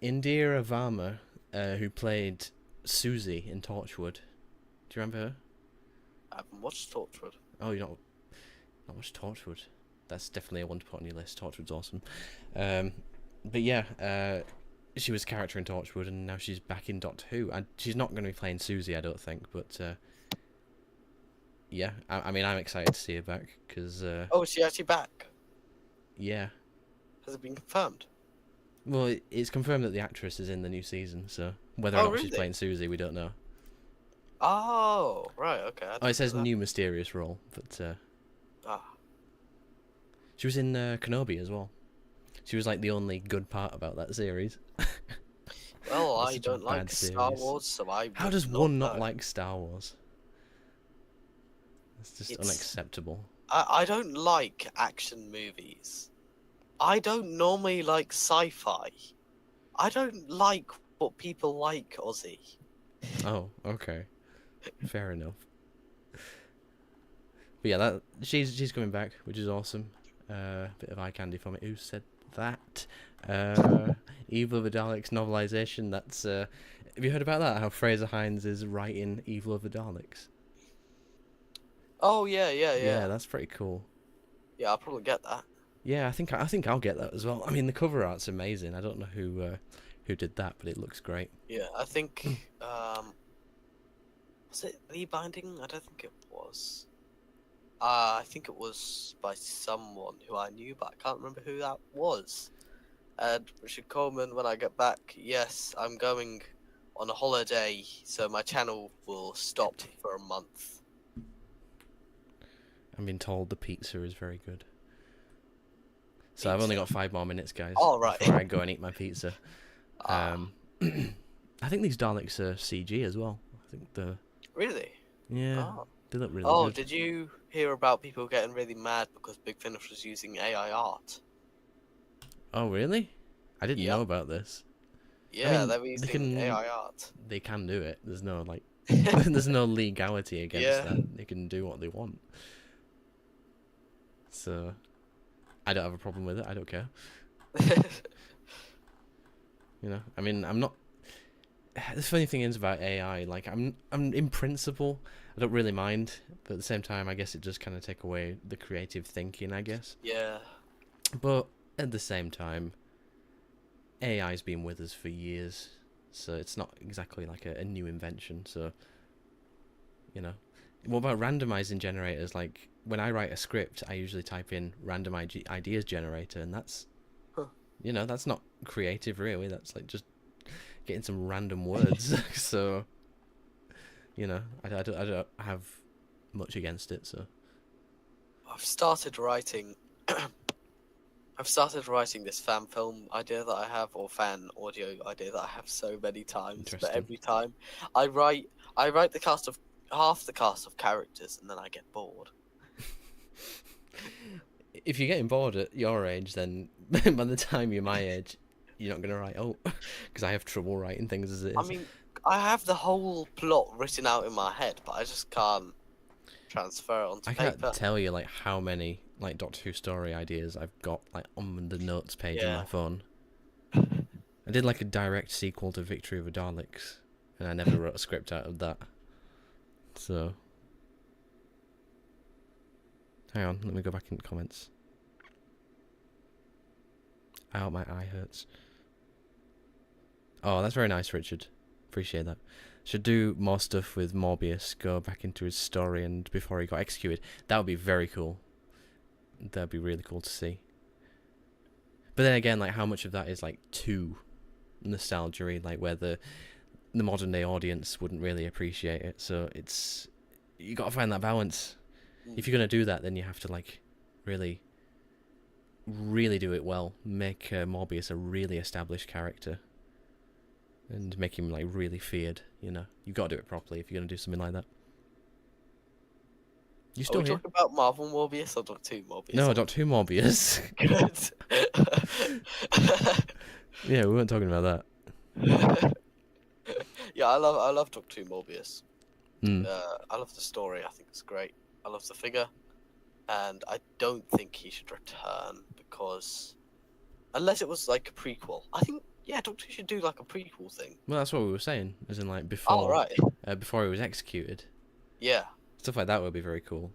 Speaker 1: Indira Varma, who played Susie in Torchwood. Do you remember her?
Speaker 2: I haven't watched Torchwood.
Speaker 1: Oh, you're not watched Torchwood. That's definitely a one to put on your list. Torchwood's awesome. But yeah, she was a character in Torchwood, and now she's back in Doctor Who. And she's not going to be playing Susie, I don't think. But yeah, I mean, I'm excited to see her back because
Speaker 2: Oh, is she actually back?
Speaker 1: yeah.
Speaker 2: Has it been confirmed?
Speaker 1: Well, it's confirmed that the actress is in the new season, so whether or
Speaker 2: Oh,
Speaker 1: not she's
Speaker 2: really?
Speaker 1: playing Susie, we don't know.
Speaker 2: Oh, right, okay. I
Speaker 1: Oh, it
Speaker 2: didn't
Speaker 1: says
Speaker 2: know that.
Speaker 1: new mysterious role, but
Speaker 2: Ah,
Speaker 1: she was in Kenobi as well. She was like the only good part about that series.
Speaker 2: well,
Speaker 1: That's
Speaker 2: I
Speaker 1: such a
Speaker 2: don't like
Speaker 1: bad
Speaker 2: Star
Speaker 1: series.
Speaker 2: Wars, so I.
Speaker 1: How
Speaker 2: would
Speaker 1: does one not
Speaker 2: know.
Speaker 1: like Star Wars? It's just
Speaker 2: It's-
Speaker 1: unacceptable.
Speaker 2: I don't like action movies. I don't normally like sci-fi. I don't like what people like, Ozzy.
Speaker 1: Oh, okay, fair enough. But yeah, that she's coming back, which is awesome. Bit of eye candy from it. Who said that? Evil of the Daleks novelization. That's have you heard about that? How Fraser Hines is writing Evil of the Daleks?
Speaker 2: Oh yeah.
Speaker 1: Yeah, that's pretty cool.
Speaker 2: Yeah, I'll probably get that.
Speaker 1: Yeah, I think I'll get that as well. I mean, the cover art's amazing. I don't know who did that, but it looks great.
Speaker 2: Yeah, I think. Was it Lee Binding? I don't think it was. I think it was by someone who I knew, but I can't remember who that was. And Richard Coleman, when I get back, yes, I'm going on a holiday, so my channel will stop for a month.
Speaker 1: I'm being told the pizza is very good. So I've only got 5 more minutes, guys.
Speaker 2: Oh, right.
Speaker 1: Before I go and eat my pizza.
Speaker 2: Ah,
Speaker 1: I think these Daleks are CG as well. I think
Speaker 2: really?
Speaker 1: yeah,
Speaker 2: Oh.
Speaker 1: they look really
Speaker 2: Oh,
Speaker 1: good.
Speaker 2: did you hear about people getting really mad because Big Finish was using AI art?
Speaker 1: Oh, really? I didn't
Speaker 2: Yep.
Speaker 1: know about this.
Speaker 2: Yeah,
Speaker 1: mean,
Speaker 2: they were
Speaker 1: they
Speaker 2: using
Speaker 1: can-
Speaker 2: AI art.
Speaker 1: They can do it. There's no like, there's no legality against
Speaker 2: Yeah.
Speaker 1: that. They can do what they want. So, I don't have a problem with it. I don't care. You know, I mean, I'm not. The funny thing is about AI, like I'm in principle, I don't really mind, but at the same time, I guess it does kind of take away the creative thinking, I guess.
Speaker 2: Yeah.
Speaker 1: But at the same time, AI's been with us for years, so it's not exactly like a new invention. So, you know, what about randomizing generators? Like when I write a script, I usually type in random ideas generator, and that's,
Speaker 2: Huh.
Speaker 1: you know, that's not creative really. That's like just getting some random words. So, you know, I don't have much against it. So
Speaker 2: I've started writing. I've started writing this fan film idea that I have, or fan audio idea that I have so many times. But
Speaker 1: Interesting.
Speaker 2: every time I write the cast of half the cast of characters, and then I get bored.
Speaker 1: if you're getting bored at your age, then by the time you're my age, you're not gonna write. Oh, because I have trouble writing things as it is.
Speaker 2: I mean, I have the whole plot written out in my head, but I just can't transfer it onto
Speaker 1: I
Speaker 2: paper.
Speaker 1: can't tell you like how many like Doctor Who story ideas I've got like on the notes page in
Speaker 2: Yeah.
Speaker 1: my phone. I did like a direct sequel to Victory of the Daleks, and I never wrote a script out of that. So, hang on, let me go back in the comments. Ow, my eye hurts. Oh, that's very nice, Richard. Appreciate that. Should do more stuff with Morbius, go back into his story and before he got executed. That would be very cool. That'd be really cool to see. But then again, like how much of that is like too nostalgia, like where the modern day audience wouldn't really appreciate it. So it's, you got to find that balance. If you're gonna do that, then you have to like really do it well. Make Morbius a really established character, and make him like really feared. You know, you got to do it properly if you're gonna do something like that. You still
Speaker 2: Are we
Speaker 1: here?
Speaker 2: talking about Marvel Morbius or Doctor Who Morbius?
Speaker 1: No, Doctor Who Morbius.
Speaker 2: Good.
Speaker 1: Yeah, we weren't talking about that.
Speaker 2: Yeah, I love Doctor Who Morbius.
Speaker 1: Mm.
Speaker 2: I love the story. I think it's great. I love the figure, and I don't think he should return because unless it was like a prequel, I think Doctor Who should do like a prequel thing.
Speaker 1: Well, that's what we were saying, as in like before.
Speaker 2: Oh right.
Speaker 1: Before he was executed.
Speaker 2: Yeah.
Speaker 1: Stuff like that would be very cool.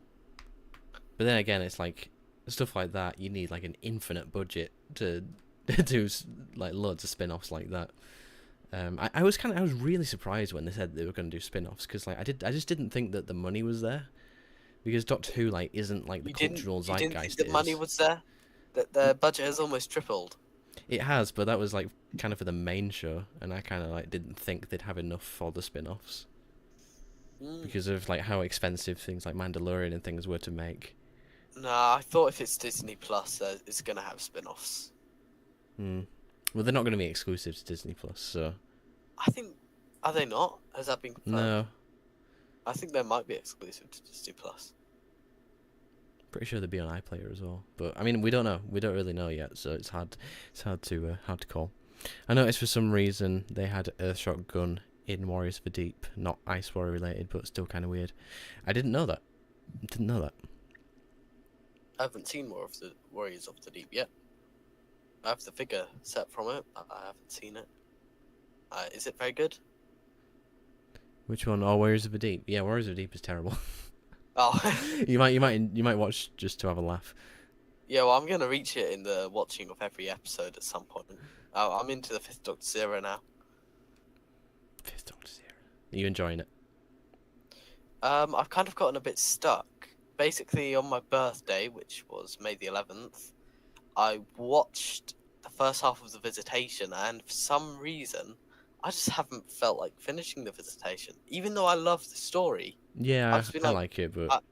Speaker 1: But then again, it's like stuff like that. You need like an infinite budget to do like loads of spin-offs like that. I was really surprised when they said they were going to do spin-offs because like I just didn't think that the money was there, because Doctor Who like isn't like the cultural zeitgeist.
Speaker 2: You didn't think the money was there? That the budget has almost tripled.
Speaker 1: It has, but that was like kind of for the main show, and I kind of like didn't think they'd have enough for the spin-offs because of like how expensive things like Mandalorian and things were to make.
Speaker 2: Nah, I thought if it's Disney Plus, it's gonna have spin-offs.
Speaker 1: Well, they're not going to be exclusive to Disney Plus, so.
Speaker 2: I think, are they not? Has that been confirmed?
Speaker 1: No.
Speaker 2: I think they might be exclusive to Disney Plus.
Speaker 1: Pretty sure they'd be on iPlayer as well, but I mean we don't know. We don't really know yet, so it's hard to call. I noticed for some reason they had Earthshock Gun in Warriors of the Deep, not Ice Warrior related, but still kind of weird. I didn't know that.
Speaker 2: I haven't seen more of the Warriors of the Deep yet. I have the figure set from it. I haven't seen it. Is it very good?
Speaker 1: Which one? Oh, Warriors of the Deep. Yeah, Warriors of the Deep is terrible.
Speaker 2: Oh.
Speaker 1: you might watch just to have a laugh.
Speaker 2: Yeah, well, I'm gonna reach it in the watching of every episode at some point. Oh, I'm into the 5th Doctor Zero now.
Speaker 1: 5th Doctor Zero. Are you enjoying it?
Speaker 2: I've kind of gotten a bit stuck. Basically, on my birthday, which was May the 11th, I watched the first half of The Visitation, and for some reason, I just haven't felt like finishing The Visitation. Even though I love the story.
Speaker 1: Yeah, I like it, but...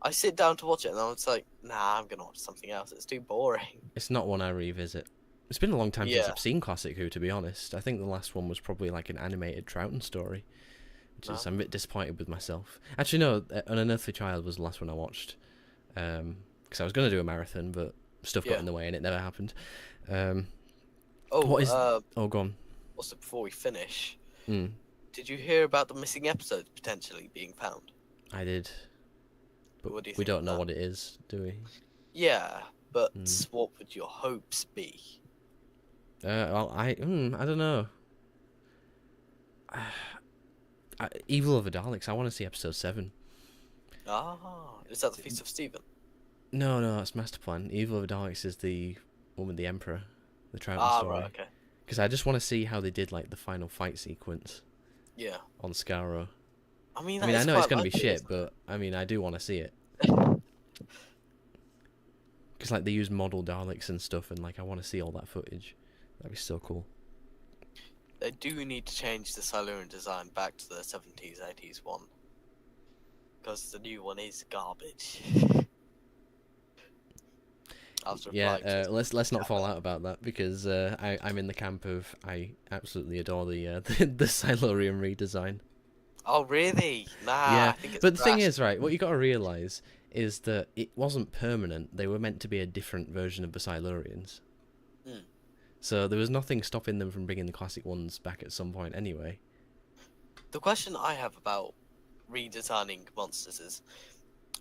Speaker 2: I sit down to watch it, and I was like, nah, I'm going to watch something else. It's too boring.
Speaker 1: It's not one I revisit. It's been a long time since I've seen Classic Who, to be honest. I think the last one was probably like an animated Troughton story. Which is, I'm a bit disappointed with myself. Actually, no, An Unearthly Child was the last one I watched. Because I was going to do a marathon, but stuff got in the way and it never happened. What is... go on.
Speaker 2: Also, before we finish,
Speaker 1: did
Speaker 2: you hear about the missing episodes potentially being found?
Speaker 1: I did. But
Speaker 2: what do you
Speaker 1: we
Speaker 2: think
Speaker 1: don't know what it is, do we?
Speaker 2: Yeah, but what would your hopes be?
Speaker 1: Well, I don't know. Evil of the Daleks, I want to see episode 7.
Speaker 2: Ah, is that the Feast of Stephen?
Speaker 1: No, that's Master Plan. Evil of the Daleks is the one with the Emperor, the Troughton story.
Speaker 2: Right, okay.
Speaker 1: Because I just want to see how they did like the final fight sequence.
Speaker 2: Yeah.
Speaker 1: On Skaro.
Speaker 2: I mean,
Speaker 1: I know it's going to be shit, but I mean, I do want to see it. Because like they use model Daleks and stuff, and like I want to see all that footage. That'd be so cool.
Speaker 2: They do need to change the Silurian design back to the 70s, 80s one. Because the new one is garbage.
Speaker 1: Yeah, let's not fall out about that, because I'm in the camp of I absolutely adore the Silurian redesign.
Speaker 2: Oh really? Nah.
Speaker 1: Yeah,
Speaker 2: I think it's
Speaker 1: but the thing is, right, what you got to realise is that it wasn't permanent. They were meant to be a different version of the Silurians. So there was nothing stopping them from bringing the classic ones back at some point anyway.
Speaker 2: The question I have about redesigning monsters is,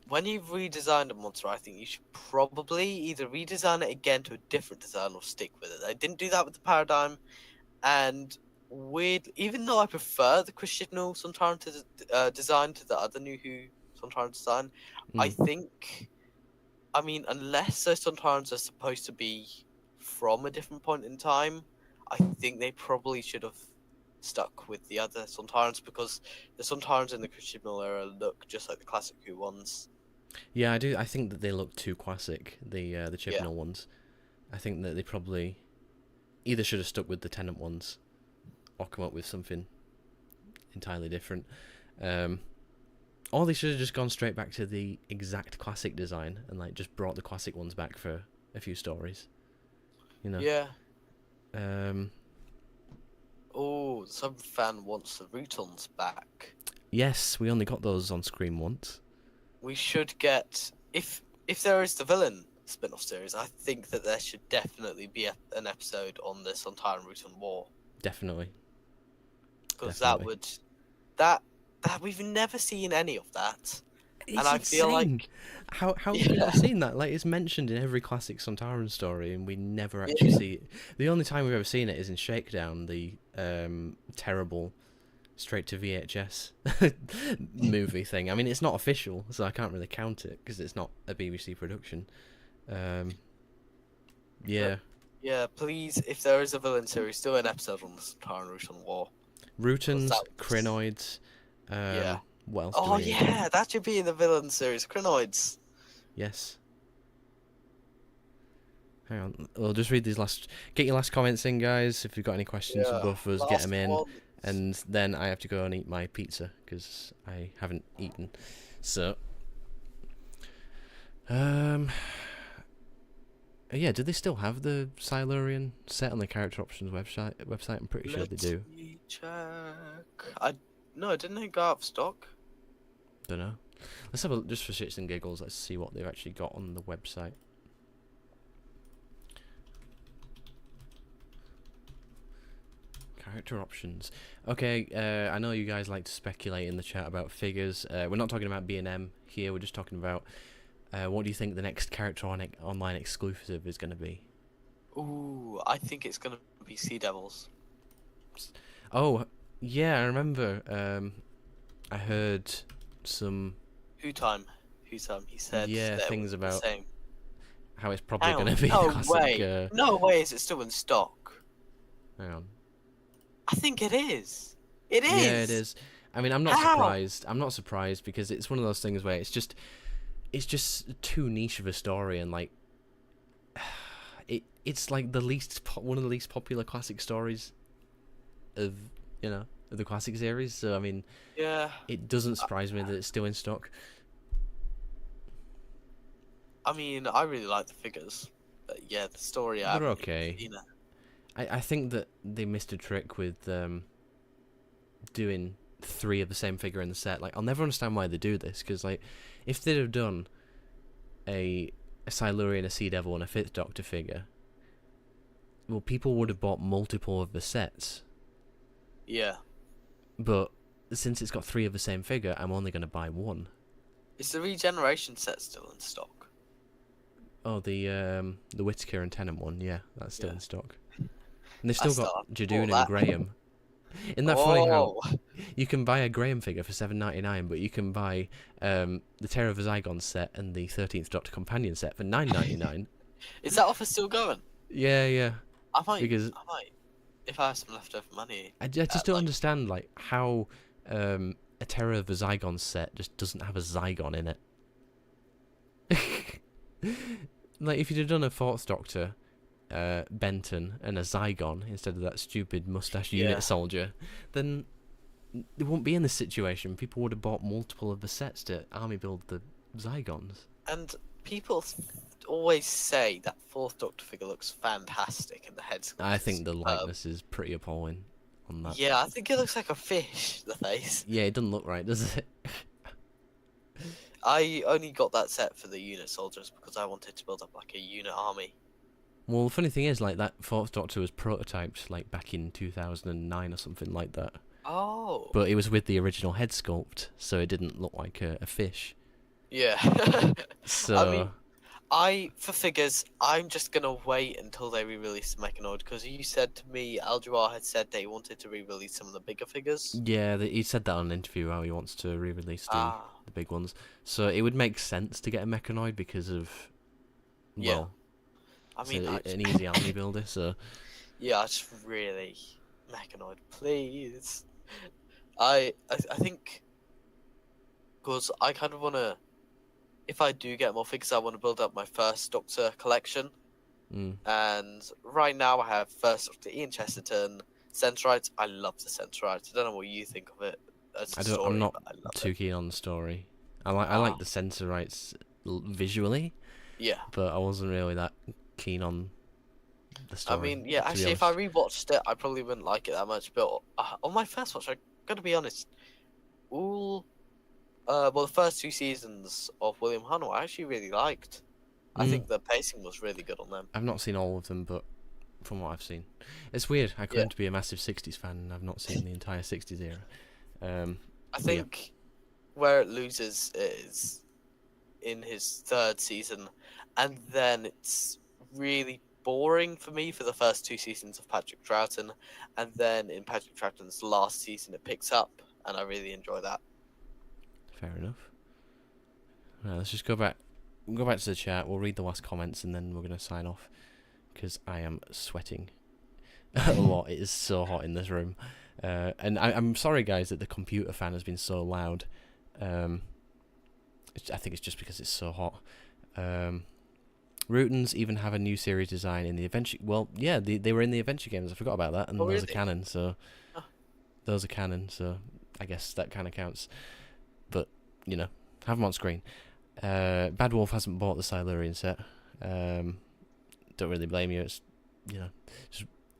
Speaker 2: when you've redesigned a monster, I think you should probably either redesign it again to a different design or stick with it. I didn't do that with the Paradigm, and even though I prefer the Chris Chibnall Sontaran design to the other New Who Sontaran design, I think, I mean, unless those Sontarans are supposed to be from a different point in time, I think they probably should have stuck with the other Sontarans, because the Sontarans in the Chris Chibnall era look just like the classic Who ones.
Speaker 1: Yeah, I do. I think that they look too classic, the Chibnall ones. I think that they probably either should have stuck with the Tennant ones, or come up with something entirely different. Or they should have just gone straight back to the exact classic design and like just brought the classic ones back for a few stories. You know.
Speaker 2: Yeah. Oh, some fan wants the Rootons back.
Speaker 1: Yes, we only got those on screen once.
Speaker 2: We should get, if there is the villain spin-off series, I think that there should definitely be an episode on the Sontaran Rooton War.
Speaker 1: Definitely.
Speaker 2: Because that we've never seen any of that.
Speaker 1: It's
Speaker 2: and I
Speaker 1: insane.
Speaker 2: feel like
Speaker 1: how have we not seen that? Like, it's mentioned in every classic Sontaran story, and we never actually see it. The only time we've ever seen it is in Shakedown, the terrible straight to VHS movie thing. I mean, it's not official, so I can't really count it because it's not a BBC production. Yeah.
Speaker 2: Yeah, please, if there is a villain series, do an episode on the Sontaran Rooton War.
Speaker 1: Rootons, Crinoids.
Speaker 2: Yeah.
Speaker 1: What else?
Speaker 2: Oh yeah, that should be in the villain series. Crinoids.
Speaker 1: Yes. Hang on, we'll just read these last. Get your last comments in, guys. If you've got any questions for both of us, get them in. And then I have to go and eat my pizza because I haven't eaten. So, yeah. Do they still have the Silurian set on the character options website? I'm pretty sure they do.
Speaker 2: Let me check. No, didn't they go out of stock?
Speaker 1: Don't know. Let's have a just for shits and giggles. Let's see what they've actually got on the website. Character options. Okay, I know you guys like to speculate in the chat about figures. We're not talking about B&M here. We're just talking about what do you think the next character online exclusive is going to be?
Speaker 2: Ooh, I think it's going to be Sea Devils.
Speaker 1: Oh, yeah, I remember. I heard some...
Speaker 2: Who time? He said...
Speaker 1: Yeah, things about
Speaker 2: saying...
Speaker 1: how it's probably going to be a classic...
Speaker 2: No way is it still in stock.
Speaker 1: Hang on.
Speaker 2: I think it is. It is.
Speaker 1: Yeah, it is. I mean, I'm not surprised. I'm not surprised because it's one of those things where it's just too niche of a story, and like it's like one of the least popular classic stories of the classic series. So I mean,
Speaker 2: yeah,
Speaker 1: it doesn't surprise me that it's still in stock.
Speaker 2: I mean, I really like the figures, but yeah, the story.
Speaker 1: They're okay. I think that they missed a trick with doing 3 of the same figure in the set. Like, I'll never understand why they do this, because like, if they'd have done a Silurian, a Sea Devil, and a 5th Doctor figure, well, people would have bought multiple of the sets.
Speaker 2: Yeah.
Speaker 1: But since it's got 3 of the same figure, I'm only going to buy 1.
Speaker 2: Is the regeneration set still in stock?
Speaker 1: Oh, the Whittaker and Tennant one, yeah, that's still in stock. And they've still got Jadoon and Graham. Isn't that funny how you can buy a Graham figure for $7.99, but you can buy the Terror of a Zygon set and the 13th Doctor Companion set for $9.99?
Speaker 2: Is that offer still going?
Speaker 1: Yeah.
Speaker 2: I might, if I have some leftover money.
Speaker 1: I just don't understand like how a Terror of a Zygon set just doesn't have a Zygon in it. Like, if you'd have done a 4th Doctor, Benton, and a Zygon instead of that stupid mustache unit soldier, then they wouldn't be in this situation. People would have bought multiple of the sets to army build the Zygons.
Speaker 2: And people always say that 4th Doctor figure looks fantastic, and the head's...
Speaker 1: I think the likeness is pretty appalling on that.
Speaker 2: Yeah, I think it looks like a fish, the face.
Speaker 1: Yeah, it doesn't look right, does it?
Speaker 2: I only got that set for the unit soldiers because I wanted to build up like a unit army.
Speaker 1: Well, the funny thing is, like, that 4th Doctor was prototyped like back in 2009 or something like that.
Speaker 2: Oh.
Speaker 1: but it was with the original head sculpt, so it didn't look like a fish.
Speaker 2: Yeah.
Speaker 1: So
Speaker 2: I mean, for figures, I'm just gonna wait until they re-release the Mechanoid, because you said to me, Aljuar had said they wanted to re-release some of the bigger figures.
Speaker 1: yeah, he said that on an interview how he wants to re-release
Speaker 2: Ah.
Speaker 1: the big ones. So it would make sense to get a Mechanoid because of,
Speaker 2: Yeah.
Speaker 1: well,
Speaker 2: I
Speaker 1: it's
Speaker 2: mean,
Speaker 1: an easy army builder. So
Speaker 2: yeah, I just really Mechanoid, please. I think because I kind of wanna, if I do get more figures, I want to build up my first Doctor collection. And right now I have first Doctor Ian Chesterton, Centrites. I love the Centrites. I don't know what you think of it as a story,
Speaker 1: I'm not
Speaker 2: but I love
Speaker 1: too
Speaker 2: it.
Speaker 1: keen on the story. I like the Sensorites visually,
Speaker 2: Yeah.
Speaker 1: but I wasn't really that keen on the story.
Speaker 2: I mean, yeah,
Speaker 1: to be
Speaker 2: actually, if I
Speaker 1: honest.
Speaker 2: rewatched it, I probably wouldn't like it that much. But on my first watch, I gotta be honest, all well, the first 2 seasons of William Hartnell, I actually really liked. I think the pacing was really good on them.
Speaker 1: I've not seen all of them, but from what I've seen, it's weird. I claim to be a massive '60s fan, and I've not seen the entire '60s era.
Speaker 2: I think where it loses is in his third season, and then it's really boring for me for the first 2 seasons of Patrick Troughton, and then in Patrick Troughton's last season it picks up, and I really enjoy that.
Speaker 1: Fair enough. Right, let's just go back to the chat. We'll read the last comments and then we're going to sign off because I am sweating a lot. It is so hot in this room. And I'm sorry, guys, that the computer fan has been so loud. I think it's just because it's so hot. Rutons even have a new series design in the adventure. Well, yeah, they were in the adventure games. I forgot about that. And those are canon, so those are canon. So I guess that kind of counts. But you know, have them on screen. Bad Wolf hasn't bought the Silurian set. Don't really blame you. It's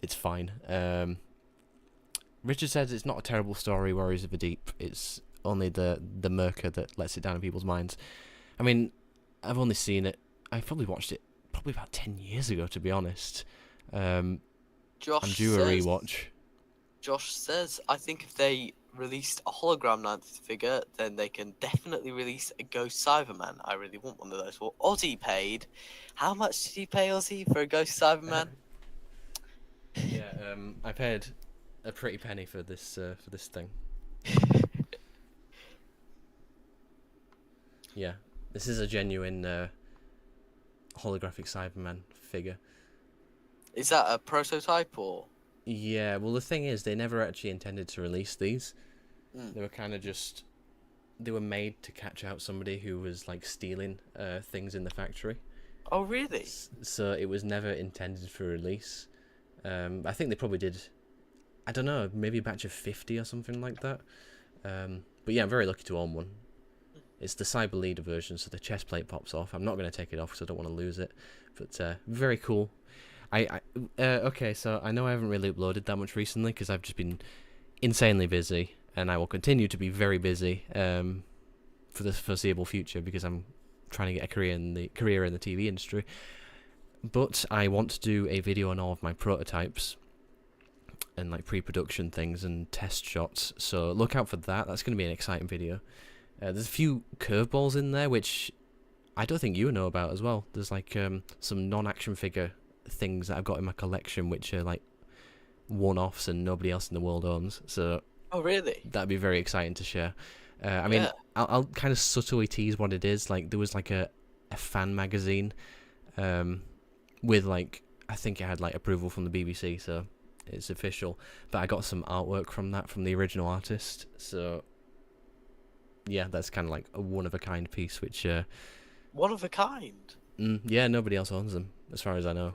Speaker 1: it's fine. Richard says it's not a terrible story. Warriors of the Deep. It's only the murker that lets it down in people's minds. I mean, I've only seen it. I probably watched it about 10 years ago, to be honest. I'm due a rewatch.
Speaker 2: Josh says, I think if they released a hologram ninth figure, then they can definitely release a Ghost Cyberman. I really want one of those. Well, Ozzy paid. How much did he pay Ozzy for a Ghost Cyberman?
Speaker 1: Yeah, I paid a pretty penny for this thing. Yeah, this is a genuine holographic Cyberman figure.
Speaker 2: Is that a prototype or?
Speaker 1: Yeah, well the thing is, they never actually intended to release these. They were kind of just, they were made to catch out somebody who was like stealing things in the factory.
Speaker 2: Oh really?
Speaker 1: So it was never intended for release. I think they probably did, I don't know, maybe a batch of 50 or something like that. But yeah, I'm very lucky to own one. It's the Cyber Leader version, so the chest plate pops off. I'm not going to take it off because I don't want to lose it. But very cool. Okay, so I know I haven't really uploaded that much recently because I've just been insanely busy, and I will continue to be very busy for the foreseeable future because I'm trying to get a career in the TV industry. But I want to do a video on all of my prototypes and like pre-production things and test shots. So look out for that. That's going to be an exciting video. There's a few curveballs in there which I don't think you know about as well. There's like some non-action figure things that I've got in my collection which are like one-offs and nobody else in the world owns. So
Speaker 2: oh really?
Speaker 1: That'd be very exciting to share. I mean, I'll kind of subtly tease what it is. Like there was like a fan magazine with like, I think it had like approval from the BBC, so it's official. But I got some artwork from that from the original artist. So yeah, that's kind of like a one-of-a-kind piece, which
Speaker 2: one of a kind?
Speaker 1: Yeah, nobody else owns them, as far as I know.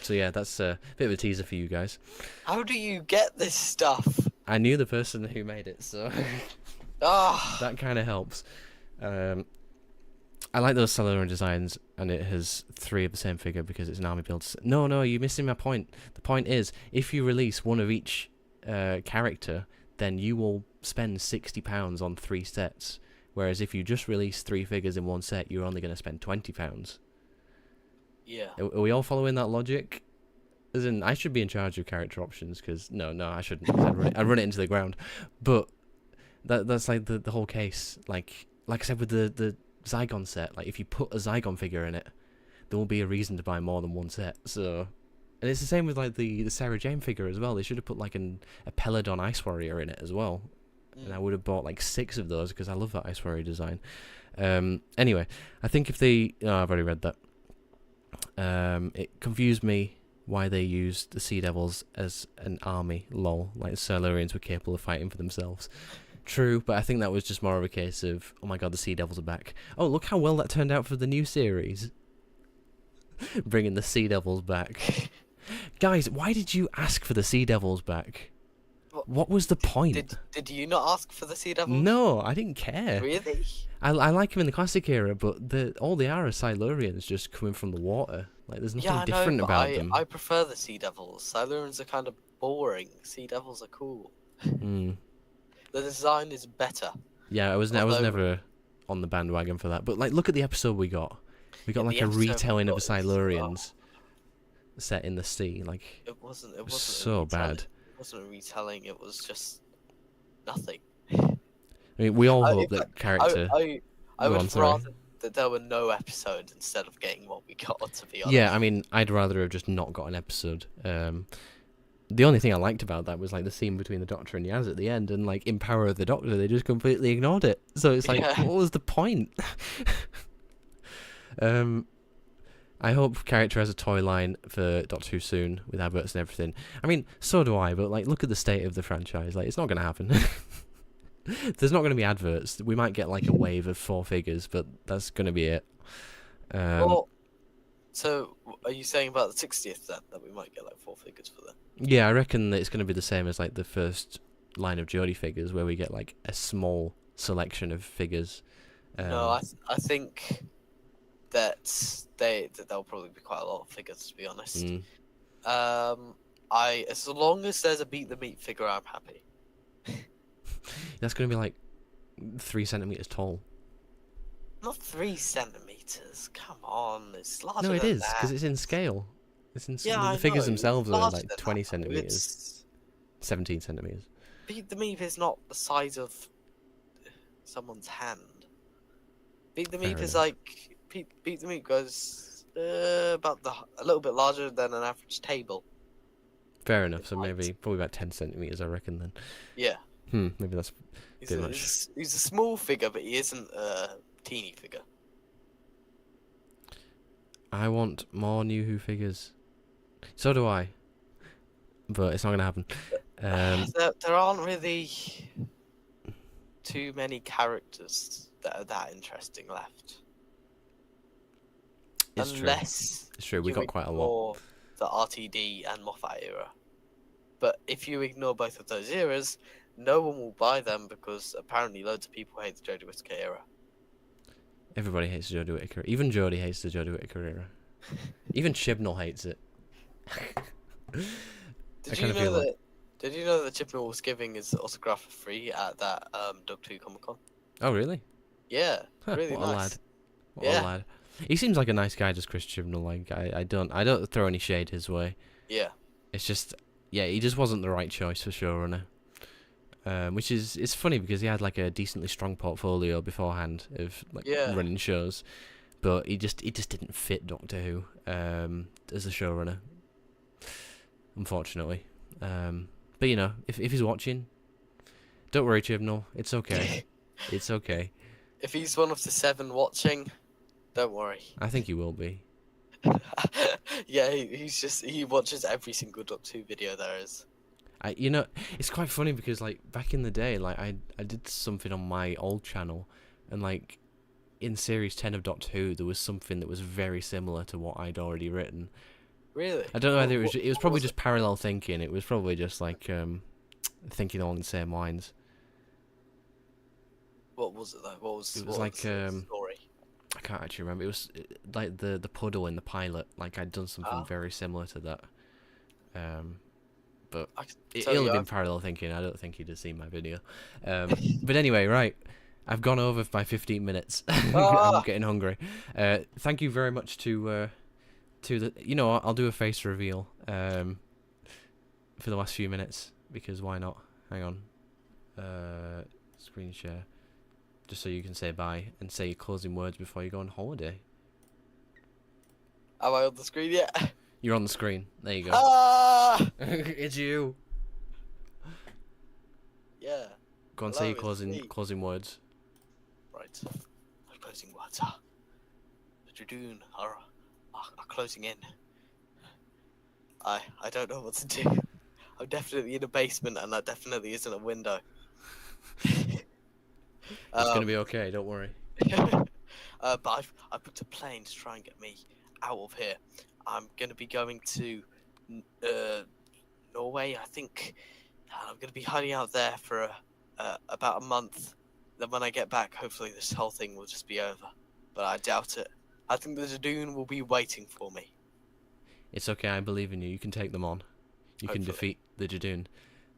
Speaker 1: So yeah, that's a bit of a teaser for you guys.
Speaker 2: How do you get this stuff?
Speaker 1: I knew the person who made it, so that kind of helps. I like those Silurian designs, and it has 3 of the same figure because it's an army build. No, you're missing my point. The point is, if you release one of each character, then you will spend £60 on 3 sets. Whereas if you just release 3 figures in one set, you're only going to spend £20.
Speaker 2: Yeah.
Speaker 1: Are we all following that logic? As in, I should be in charge of character options, because no, I shouldn't. 'Cause I'd run it into the ground. But that's like the whole case. Like I said with the Zygon set, like if you put a Zygon figure in it, there will be a reason to buy more than one set. So, and it's the same with like the Sarah Jane figure as well. They should have put like a Peladon Ice Warrior in it as well. And I would have bought like 6 of those because I love that Ice Warrior design. Anyway, I think if they... Oh, I've already read that. It confused me why they used the Sea Devils as an army, lol. Like the Silurians were capable of fighting for themselves. True, but I think that was just more of a case of, oh my god, the Sea Devils are back. Oh, look how well that turned out for the new series. Bringing the Sea Devils back. Guys, why did you ask for the Sea Devils back? What was the point?
Speaker 2: Did you not ask for the Sea Devils?
Speaker 1: No, I didn't care.
Speaker 2: Really?
Speaker 1: I like him in the classic era, but all they are Silurians just coming from the water. Like, there's nothing different about them.
Speaker 2: I prefer the Sea Devils. Silurians are kind of boring. Sea Devils are cool. The design is better.
Speaker 1: Yeah, I was never on the bandwagon for that. But like, look at the episode we got. We got like a retelling of the Silurians set in the sea. Like, it wasn't so bad.
Speaker 2: It wasn't a retelling. It was just nothing.
Speaker 1: I mean, we all hope that character.
Speaker 2: I would rather that there were no episodes instead of getting what we got. To be honest.
Speaker 1: Yeah, I mean, I'd rather have just not got an episode. The only thing I liked about that was like the scene between the Doctor and Yaz at the end, and like in Power of the Doctor, they just completely ignored it. So it's like, what was the point? I hope character has a toy line for Doctor Who soon with adverts and everything. I mean, so do I, but like, look at the state of the franchise. Like, it's not going to happen. There's not going to be adverts. We might get like a wave of 4 figures, but that's going to be it.
Speaker 2: Well, so are you saying about the 60th then, that we might get like 4 figures for that?
Speaker 1: Yeah, I reckon that it's going to be the same as like the first line of Jodie figures, where we get like a small selection of figures.
Speaker 2: No, I think that there'll probably be quite a lot of figures, to be honest. As long as there's a Beat the Meat figure, I'm happy.
Speaker 1: That's going to be like 3 centimeters tall.
Speaker 2: Not 3 centimeters. Come on, it's larger.
Speaker 1: No, it
Speaker 2: than
Speaker 1: is because it's in scale. It's in
Speaker 2: yeah,
Speaker 1: the figures themselves are like 20
Speaker 2: that,
Speaker 1: centimeters, 17 centimeters.
Speaker 2: Beat the Meat is not the size of someone's hand. Beat the Meat is like Beat the Meat goes about a little bit larger than an average table.
Speaker 1: Fair enough. So maybe probably about 10 centimeters, I reckon. Then.
Speaker 2: Yeah.
Speaker 1: Maybe that's too much.
Speaker 2: He's a small figure, but he isn't a teeny figure.
Speaker 1: I want more New Who figures. So do I. But it's not gonna happen.
Speaker 2: There aren't really too many characters that are that interesting left.
Speaker 1: It's true. We got quite a lot.
Speaker 2: The RTD and Moffat era. But if you ignore both of those eras, no one will buy them because apparently loads of people hate the Jodie Whittaker era.
Speaker 1: Everybody hates the Jodie Whittaker. Even Jodie hates the Jodie Whittaker era. Even Chibnall hates it.
Speaker 2: Did you know that Chibnall was giving his autograph for free at that Doctor Who Comic Con?
Speaker 1: Oh really?
Speaker 2: Yeah, really
Speaker 1: what
Speaker 2: nice.
Speaker 1: A lad. What a lad. He seems like a nice guy, just Chris Chibnall. Like I don't throw any shade his way.
Speaker 2: Yeah.
Speaker 1: It's just he just wasn't the right choice for showrunner. Which is it's funny because he had like a decently strong portfolio beforehand of like running shows, but he just didn't fit Doctor Who as a showrunner, unfortunately. But you know, if he's watching, don't worry, Chibnall. It's okay. It's okay.
Speaker 2: If he's one of the 7 watching, don't worry.
Speaker 1: I think he will be.
Speaker 2: Yeah, he watches every single Doctor Who video there is.
Speaker 1: You know, it's quite funny because like back in the day, like I did something on my old channel, and like in series 10 of Doctor Who, there was something that was very similar to what I'd already written.
Speaker 2: Really?
Speaker 1: I don't know whether it was probably just parallel thinking. It was probably just like thinking along the same lines.
Speaker 2: What was it though? What was
Speaker 1: the
Speaker 2: story?
Speaker 1: I can't actually remember. It was like the puddle in the pilot. Like I'd done something very similar to that. But it'll have been parallel thinking. I don't think he'd have seen my video. But anyway, right. I've gone over by 15 minutes. I'm getting hungry. Thank you very much to the... You know, I'll do a face reveal. for the last few minutes, because why not? Hang on. Screen share. Just so you can say bye and say your closing words before you go on holiday.
Speaker 2: Am I on the screen yet?
Speaker 1: You're on the screen. There you go.
Speaker 2: Ah!
Speaker 1: It's you.
Speaker 2: Yeah.
Speaker 1: Go on,
Speaker 2: Hello,
Speaker 1: say your
Speaker 2: it's me.
Speaker 1: closing words.
Speaker 2: Right. My closing words are... The Dradoon are closing in. I don't know what to do. I'm definitely in a basement, and that definitely isn't a window.
Speaker 1: It's gonna be okay. Don't worry.
Speaker 2: But I booked a plane to try and get me out of here. I'm gonna be going to Norway, I think. And I'm gonna be hiding out there for about a month. Then when I get back, hopefully this whole thing will just be over. But I doubt it. I think the Dradoon will be waiting for me.
Speaker 1: It's okay. I believe in you. You can take them on. You can defeat the Jadoon.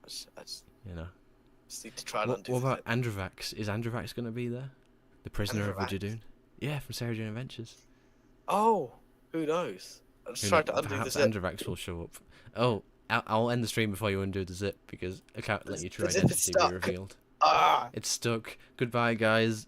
Speaker 2: I just need to try and undo
Speaker 1: What about Androvax? Is Androvax going to be there? The prisoner of the Jadoon? Yeah, from Sarah Jane Adventures.
Speaker 2: Oh, who knows? I just tried to undo the
Speaker 1: perhaps
Speaker 2: zip.
Speaker 1: Androvax will show up. Oh, I'll end the stream before you undo the zip, because I can't let your true
Speaker 2: The zip is
Speaker 1: identity be
Speaker 2: stuck.
Speaker 1: revealed.
Speaker 2: Ah!
Speaker 1: It's stuck. Goodbye, guys.